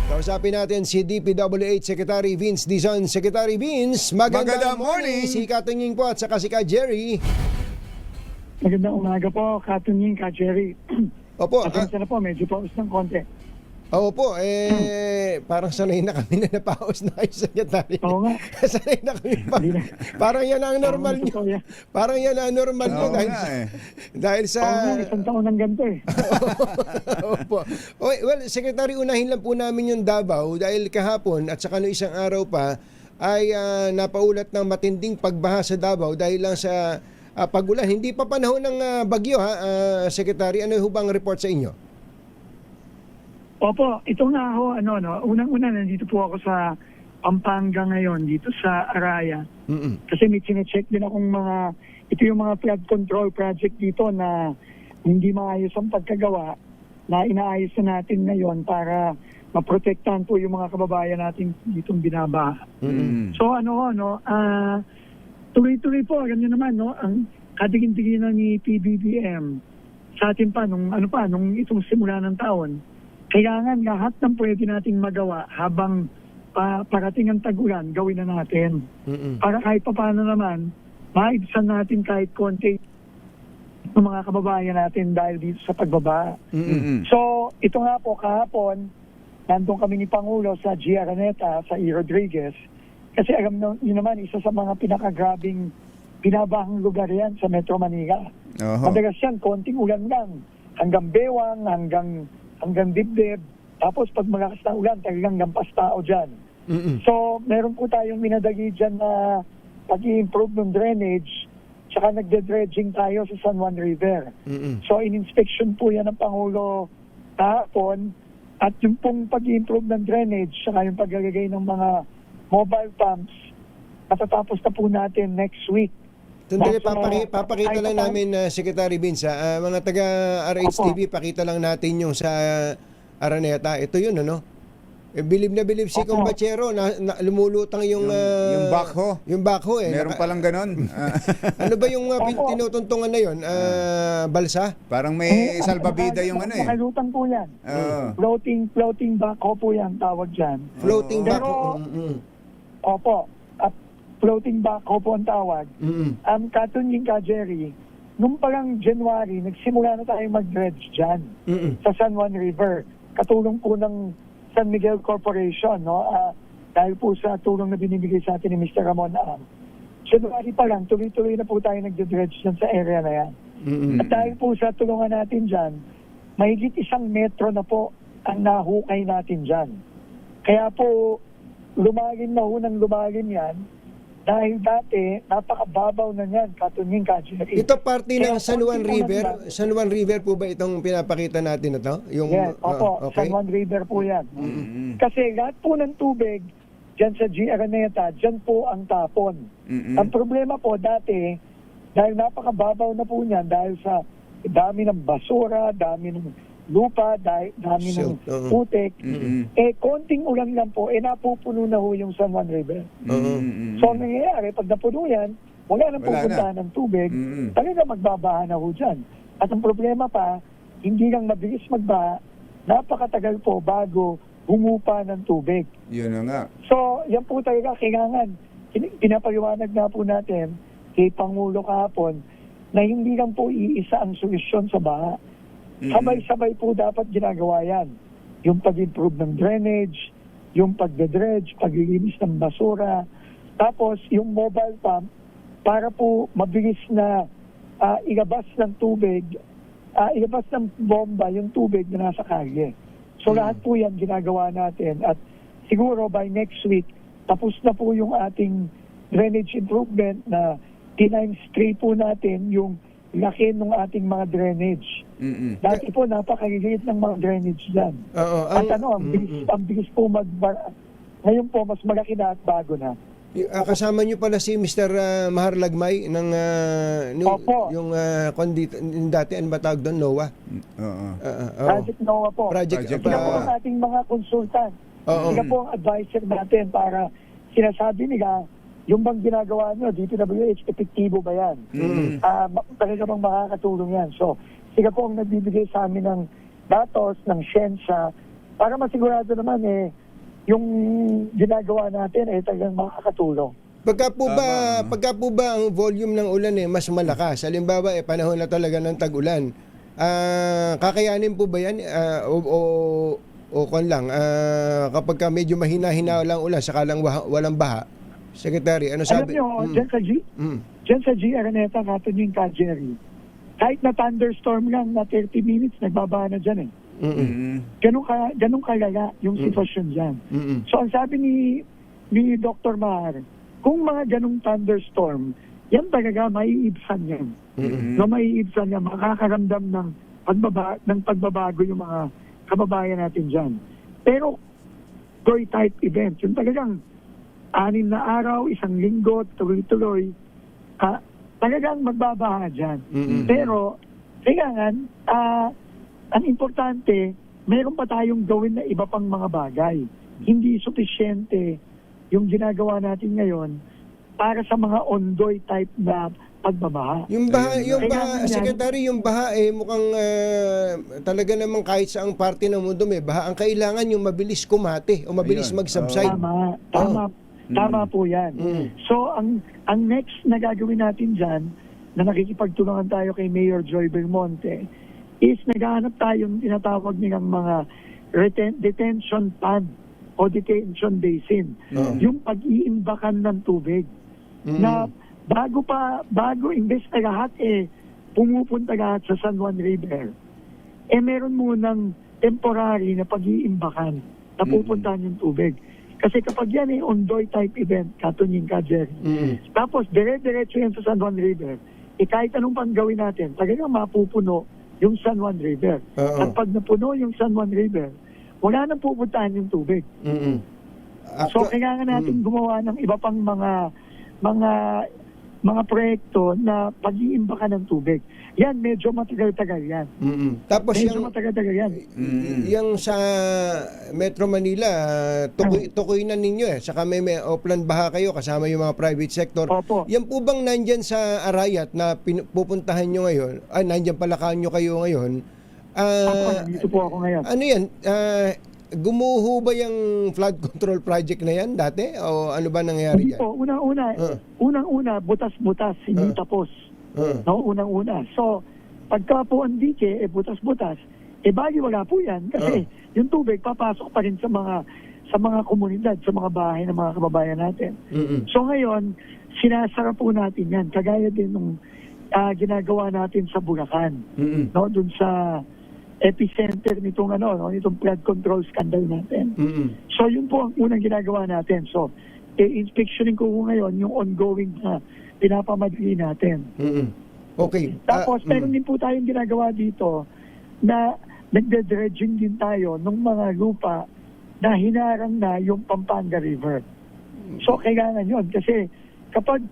Kausapin natin si DPWH Secretary Vince Dizon. Secretary Vince, magandang morning. Si Katunying po at saka si Ka Jerry. Magandang umaga po, Katunying, Ka Jerry. Opo. Pasensya na po, medyo paus ng konti. Opo, parang sanay na kami na napaos na kayo, Secretary. Oo nga. Sanay na kami. Parang yan ang normal nyo. Parang yan ang normal nyo. Dahil sa... Oo nga, isang taon ng ganito eh. Opo. Well, Secretary, unahin lang po namin yung Davao dahil kahapon at saka no isang araw pa ay napaulat ng matinding pagbaha sa Davao dahil lang sa pag-ulan. Hindi pa panahon ng bagyo, Secretary. Ano ho bang report sa inyo? Opo, ito nga ho, unang-una nandito po ako sa Pampanga ngayon, dito sa Araya. Kasi may chinecheck din akong ito yung mga flood control project dito na hindi maayos ang pagkagawa, na inaayos na natin ngayon para maprotektahan po yung mga kababayan natin ditong binabaha. So tuloy-tuloy po, ganyan naman, ang katigin-tiginan ni PBBM sa atin pa, nung itong simula ng taon. Kailangan lahat ng pwede nating magawa habang parating ang tag-ulan, gawin na natin. Para kahit paano naman, maibsan natin kahit konti ng mga kababayan natin dahil dito sa pagbaba. So, ito nga po, kahapon, nandun kami ni Pangulo sa G. Araneta, sa E. Rodriguez, kasi alam nyo naman, isa sa mga pinakagrabing binabahang lugar yan sa Metro Manila. Madagas yan, konting ulan lang. Hanggang bewang, hanggang dibdib. Tapos pag malakas na ulan, talagang lampas tao dyan. So, meron po tayong minadagi dyan na pag-i-improve ng drainage, tsaka nagde-dredging tayo sa San Juan River. So, in-inspection po yan ng Pangulo kahapon, at yung pong pag-i-improve ng drainage, tsaka yung paglalagay ng mga mobile pumps, matatapos na po natin next week. Sandali, papakita lang namin, Secretary Vince, mga taga RHTV, pakita lang natin yung sa Araneta. Ito yun, bilib na bilib si Kumbachero na lumulutang yung backhoe. Yung backhoe Meron palang ganon. Ano ba yung tinutuntungan na yun? Balsa? Parang may salbabida yung Makalutang po yan. Floating backhoe po yan, tawag dyan. Floating backhoe. Opo. Floating backhoe po ang tawag. Katunying, Ka Jerry, nung palang January, nagsimula na tayo mag-dredge dyan sa San Juan River. Katulong po ng San Miguel Corporation, dahil po sa tulong na binibigay sa atin ni Mr. Ramon Am. January pa lang, tuloy-tuloy na po tayo nag-dredge dyan sa area na yan. At dahil po sa tulungan natin dyan, mahigit 1 metro na po ang nahukay natin dyan. Kaya po, lumalim na ho ng lumalim yan, dahil dati, napakababaw na niyan, Katunying, Ka Jerry. Ito parte ng San Juan River? San Juan River po ba itong pinapakita natin na to? Yes, opo, okay. San Juan River po yan. Kasi lahat po ng tubig, dyan sa G. Araneta, dyan po ang tapon. Ang problema po dati, dahil napakababaw na po niyan dahil sa dami ng basura, dami ng lupa, dami ng putik, konting ulan lang po, napupuno na ho yung San Juan River. So, ang nangyayari, pag napuno yan, wala nang pupuntahan ng tubig, talaga magbabaha na ho dyan. At ang problema pa, hindi lang mabilis magbaha, napakatagal po bago humupa ng tubig. Yun na nga. So, yan po talaga kailangan. Pinapaliwanag na po natin kay Pangulo kahapon na hindi lang po iisa ang solusyon sa baha. Sabay-sabay po dapat ginagawa yan. Yung pag-improve ng drainage, yung pagdedredge, paglilinis ng basura, tapos yung mobile pump para po mabilis na ilabas ng tubig, ilabas ng bomba yung tubig na nasa kalye. So lahat po yan ginagawa natin at siguro by next week, tapos na po yung ating drainage improvement na times 3 po natin yung laki ng ating mga drainage. Dati po napakaliit ng mga drainage dyan. At ang bilis po ngayon po mas malaki na at bago na. Kasama niyo pala si Mr. Mahar Lagmay ng yung dati ano ba tawag doon, NOAA? Project NOAA po. Sila po ang ating mga consultant. Sila po ang advisor natin para sinasabi nila yung bang ginagawa nyo, DPWH, epektibo ba yan? Talaga bang makakatulong yan? So, sila po ang nagbibigay sa amin ng datos, ng siyensya, para masigurado naman yung ginagawa natin talagang makakatulong. Pagka po ba ang volume ng ulan mas malakas? Halimbawa panahon na talaga ng tag-ulan. Kakayanin po ba yan? Kapag medyo mahina-hina lang ulan, saka lang walang baha. Secretary, ano sabi? Alam nyo, dyan sa G. Araneta, Katunying Jerry, kahit na thunderstorm lang na 30 minutes, nagbababa na dyan Ganun kalala yung sitwasyon dyan. So ang sabi ni Dr. Mahar, kung mga ganung thunderstorm, yan talaga maiibsan yan. Maiibsan yan, makakaramdam ng pagbabago yung mga kababayan natin dyan. Pero, Doy type event, yung talagang 6 na araw, 1 linggo, tuloy-tuloy, talagang magbabaha dyan. Pero, kailangan, ang importante, meron pa tayong gawin na iba pang mga bagay. Hindi sufisyente yung ginagawa natin ngayon para sa mga ondoy type na pagbabaha. Yung baha, Secretary, yung baha mukhang talaga namang kahit saang parte ng mundo may baha. Ang kailangan yung mabilis kumate o mabilis mag-subside. Tama po yan. So, ang next na gagawin natin dyan, na nakikipagtulungan tayo kay Mayor Joy Belmonte, is naghahanap tayong tinatawag nilang mga detention pond o detention basin. Yung pag-iimbakan ng tubig. Na bago imbes na lahat pumupunta lahat sa San Juan River, meron munang temporary na pag-iimbakan na pupuntahan yung tubig. Kasi kapag yan ondoy type event, Katunying Jerry, tapos dire-diretso yan sa San Juan River, kahit anong pang gawin natin, talagang mapupuno yung San Juan River. At pag napuno yung San Juan River, wala nang pupuntahan yung tubig. So kailangan natin gumawa ng iba pang mga proyekto na pag-iimbakan ng tubig. Yan, medyo matagal-tagal yan. Tapos matagal-tagal yan. Yung sa Metro Manila, tukoy na ninyo saka may Oplan Baha kayo kasama yung mga private sector. Opo. Yan po bang nandyan sa Arayat na pupuntahan nyo ngayon? Nandyan palakaan nyo kayo ngayon? Dito po ako ngayon. Ano yan? Gumuho ba yung flood control project na yan dati? O ano ba nangyayari dyan? Unang-una, butas-butas, hindi tapos. Unang-una. So, pagka po ang dike, butas-butas, bali wala po yan. Kasi yung tubig papasok pa rin sa mga komunidad, sa mga bahay ng mga kababayan natin. So ngayon, sinasara po natin yan. Kagaya din nung ginagawa natin sa Bulacan. Doon sa epicenter nitong flood control scandal natin. So yun po ang unang ginagawa natin. So inspectioning ko ngayon yung ongoing na pinapamadali natin. Okay. Tapos meron din po tayong ginagawa dito na nagde-dredging din tayo ng mga lupa na hinarang na yung Pampanga River. So kailangan yun kasi kapag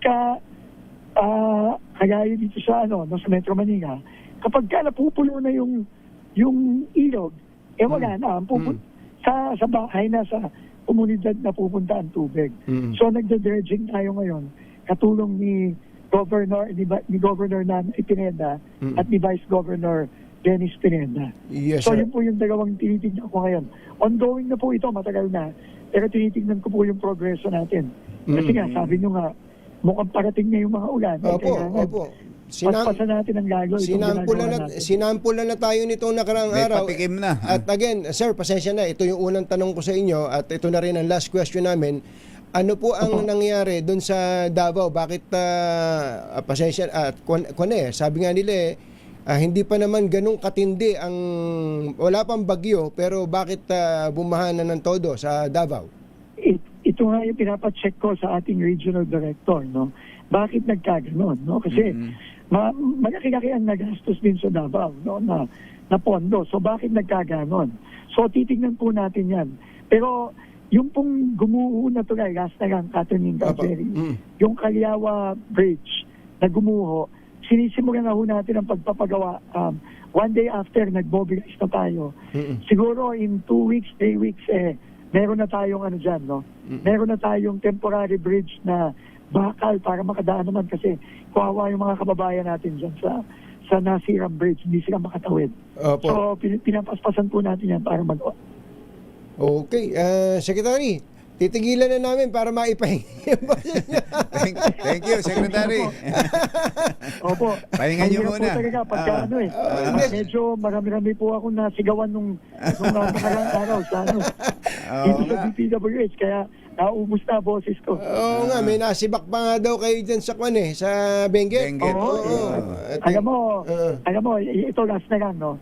kagaya dito sa sa Metro Manila, kapag ka napupulo na yung ilog, wala na. Sa bahay na, sa komunidad na pupunta ang tubig. So nagda-dredging tayo ngayon, katulong ni Governor Nanay Pineda at ni Vice Governor Dennis Pineda. Yes, So sir. yun po yung dalawang tinitignan ko ngayon. Ongoing na po ito, matagal na. Pero tinitignan ko po yung progreso natin. Kasi nga, sabi nyo nga, mukhang parating na yung mga ulan. Opo. Paspasan natin ang lalo. Sinampulan na tayo nitong nakaraang May araw. patikim na. At again, sir, pasensya na. Ito yung unang tanong ko sa inyo at ito na rin ang last question namin. Ano po ang nangyari doon sa Davao? Bakit, pasensya, sabi nga nila hindi pa naman ganun katindi ang, wala pang bagyo, pero bakit bumaha na ng todo sa Davao? Ito nga yung pinapacheck ko sa ating regional director, no? Bakit nagkaganon, no? Kasi malaki-laki ang nagastos din sa Davao, no? Na pondo. So bakit nagkaganon? So titignan po natin yan. Pero yung pong gumuho na tulay, last na lang, Catherine Jerry, yung Calyawa Bridge na gumuho, sinisimulan na ho natin ang pagpapagawa. One day after, nag-mobilize na tayo. Siguro in 2 weeks, 3 weeks, meron na tayong dyan, no? Meron na tayong temporary bridge na bakal para makadaan naman kasi kawawa yung mga kababayan natin dyan sa nasirang bridge, hindi sila makatawid. Opo. So, pinapaspasan po natin yan para magawa. Okay. Secretary, titigilan na namin para maipahingi. Thank you, Secretary. Opo. Pahingan niyo Mahirap muna. po talaga pagka medyo marami-rami po ako nasigawan nung nakarang araw sa dito sa DPWH, kaya naubos na boses ko. Oo nga, may nasibak pa nga daw kayo dyan sa sa Benguet. Oo. Alam mo, ito last na lang, no?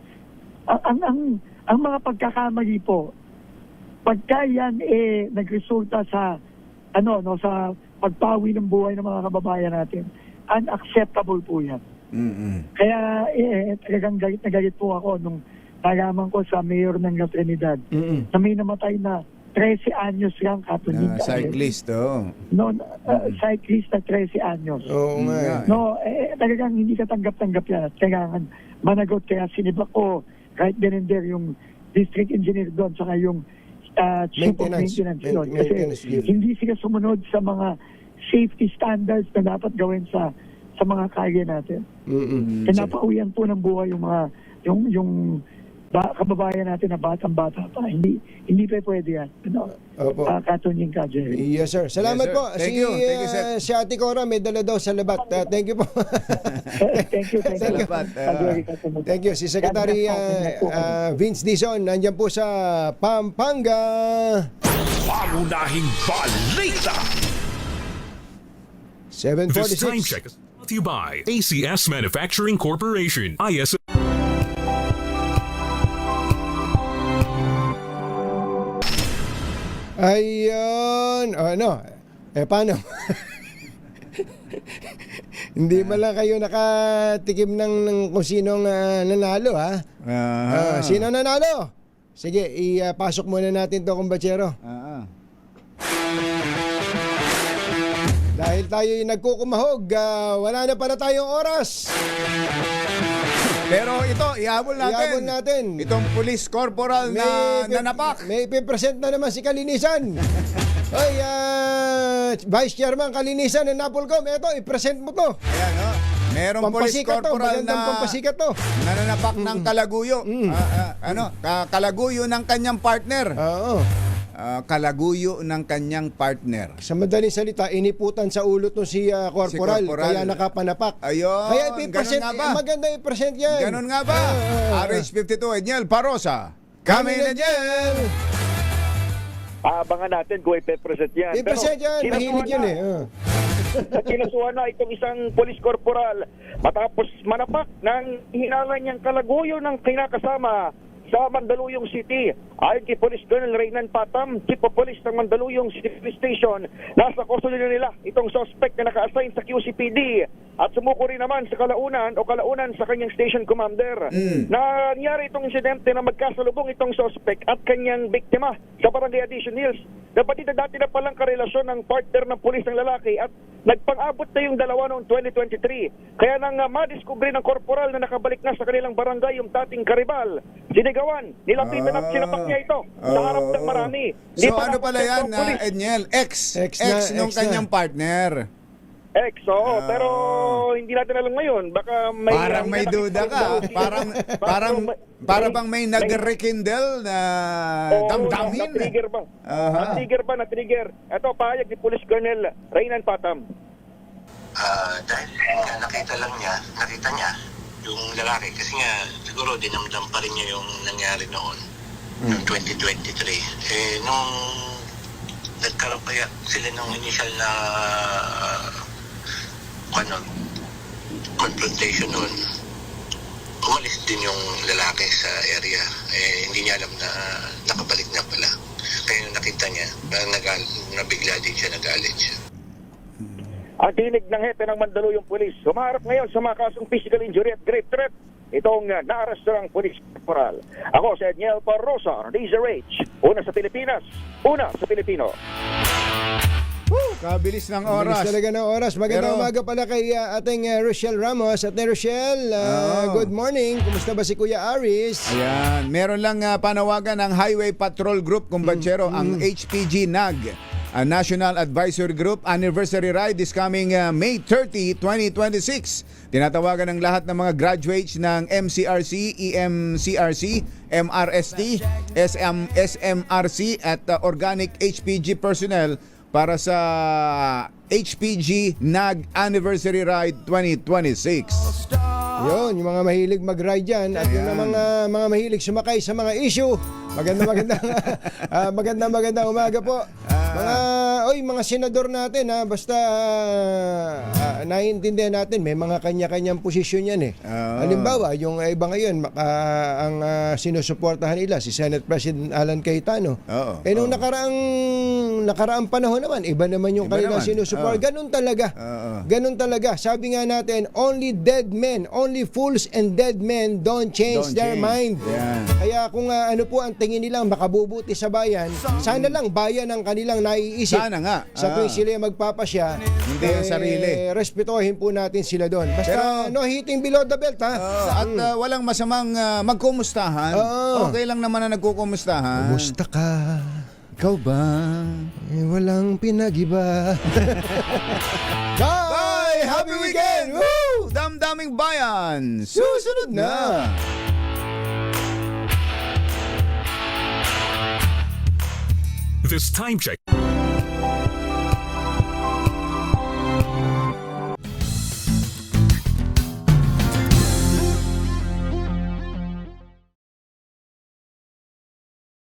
Ang mga pagkakamali po, pagka yan nagresulta sa sa pagpawi ng buhay ng mga kababayan natin, unacceptable po yan. Kaya talagang galit na galit po ako nung nalaman ko sa mayor ng La Trinidad na may namatay na 13 anyos lang katunin. Cyclist, cyclist na 13 anyos. Oo nga. No, talagang hindi ka tanggap-tanggap yan at kailangan managot. Kaya sinibak ko kahit din and there yung district engineer doon saka yung chief of maintenance doon. Kasi hindi sila sumunod sa mga safety standards na dapat gawin sa mga kalye natin. Napauwian po ng buhay yung mga yung kababayan natin na batang-bata pa. Hindi pa pwede yan. Katunying ka, Jerry. Yes, sir. Salamat po. Thank you, sir. Si Ate Cora may dala daw sa labat. Thank you po. Thank you. Thank you. Si Secretary Vince Dizon, nandyan po sa Pampanga. Pangunahing balita. 7:46. This time check is brought to you by ACS Manufacturing Corporation, ISO. Ayun. Paano? Hindi ba lang kayo nakatikim ng kung sinong nanalo, ha? Sino nanalo? Sige, ipasok muna natin to, kumbachero. Dahil tayo nagkukumahog, wala na pala tayong oras. Pero ito, ihabol natin. Itong police corporal na nanapak. May ipipresent na naman si Kalinisan. Oy, Vice Chairman Kalinisan ng Napolcom, eto, ipresent mo to. Ayan, merong police corporal na pampasikat to. Nananapak ng kalaguyo. Kalaguyo ng kanyang partner. Oo. Kalaguyo ng kanyang partner. Sa madaling salita, iniputan sa ulo to si corporal, kaya nakapanapak. Ayun, kaya ipipresent, maganda i-present yan. Ganun nga ba? RH52, Edniel Parosa. Kami na dyan! Abangan natin kung ipe-present yan. I-present yan, mahilig yun Kinasuhan na itong isang police corporal matapos manapak ng hinalan niyang kalaguyo ng kinakasama sa Mandaluyong City. Ayon kay Police Colonel Reynan Patam, Chief of Police ng Mandaluyong City Police Station, nasa custody nila itong suspect na naka-assign sa QCPD at sumuko rin naman sa kalaunan sa kanyang station commander. Nangyari itong insidente na magkasalubong itong suspect at kanyang biktima sa Barangay Addition Hills. Napatid na dati na palang karelasyon ng partner ng pulis ng lalaki at nagpang-abot na yung dalawa noong 2023. Kaya nang madiskubre ng korporal na nakabalik na sa kanilang barangay yung dating karibal, sinigawan, nilapitan at sinapak niya ito sa harap ng marami. So ano pala yan, Edniel? Ex nung kanyang partner. Oo. Pero hindi natin alam ngayon. Baka may... Parang may duda ka. Para bang may nag-rekindle na damdamin. Na-trigger ba? Na-trigger. Ito, pahayag ni Police Colonel Reynan Patam. Dahil nakita niya yung lalaki. Kasi nga, siguro dinamdam pa rin niya yung nangyari noon, noong 2023. Nung nagkaroon kaya sila ng initial na confrontation noon, umalis din yung lalaki sa area. Hindi niya alam na nakabalik na pala. Kaya nung nakita niya, nabigla din siya, nagalit siya. Ang tinig ng hepe ng Mandaluyong Police, humaharap ngayon sa mga kasong physical injury at grave threat. Itong naaresto ng police corporal. Ako si Edniel Parrosa, DZRH. Una sa Pilipinas, una sa Pilipino. Kabilis ng oras. Kabilis talaga ng oras. Magandang umaga pala kay ating Rochelle Ramos. At Rochelle, good morning. Kumusta ba si Kuya Aris? Ayan. Meron lang panawagan ng Highway Patrol Group, kumpatsero, ang HPG NAG, National Advisory Group. Anniversary ride is coming May 30, 2026. Tinatawagan ng lahat ng mga graduates ng MCRC, EMCRC, MRST, SMRC at Organic HPG personnel para sa HPG NAG Anniversary Ride 2026. Yun, yung mga mahilig mag-ride dyan at yung mga mahilig sumakay sa mga issue. Magandang umaga po. Mga senador natin, basta naiintindihan natin, may mga kanya-kanyang posisyon yan eh. Halimbawa, yung iba ngayon, ang sinusuportahan nila, si Senate President Alan Cayetano. Nung nakaraang panahon naman, iba naman yung kanilang sinusuport. Ganun talaga. Sabi nga natin, only fools and dead men don't change their mind. Kaya kung ano po ang tingin nilang makabubuti sa bayan, sana lang bayan ang kanilang naiisip. Sana nga. Sa tuwing sila magpapasya, hindi ang sarili. Respetuhin po natin sila doon. Basta no hitting below the belt, ha? At walang masamang magkumustahan. Okay lang naman na nagkukumustahan. Kumusta ka? Ikaw ba? Walang pinag-iba. Bye! Happy weekend! Woo! Damdaming bayan! Susunod na! This time check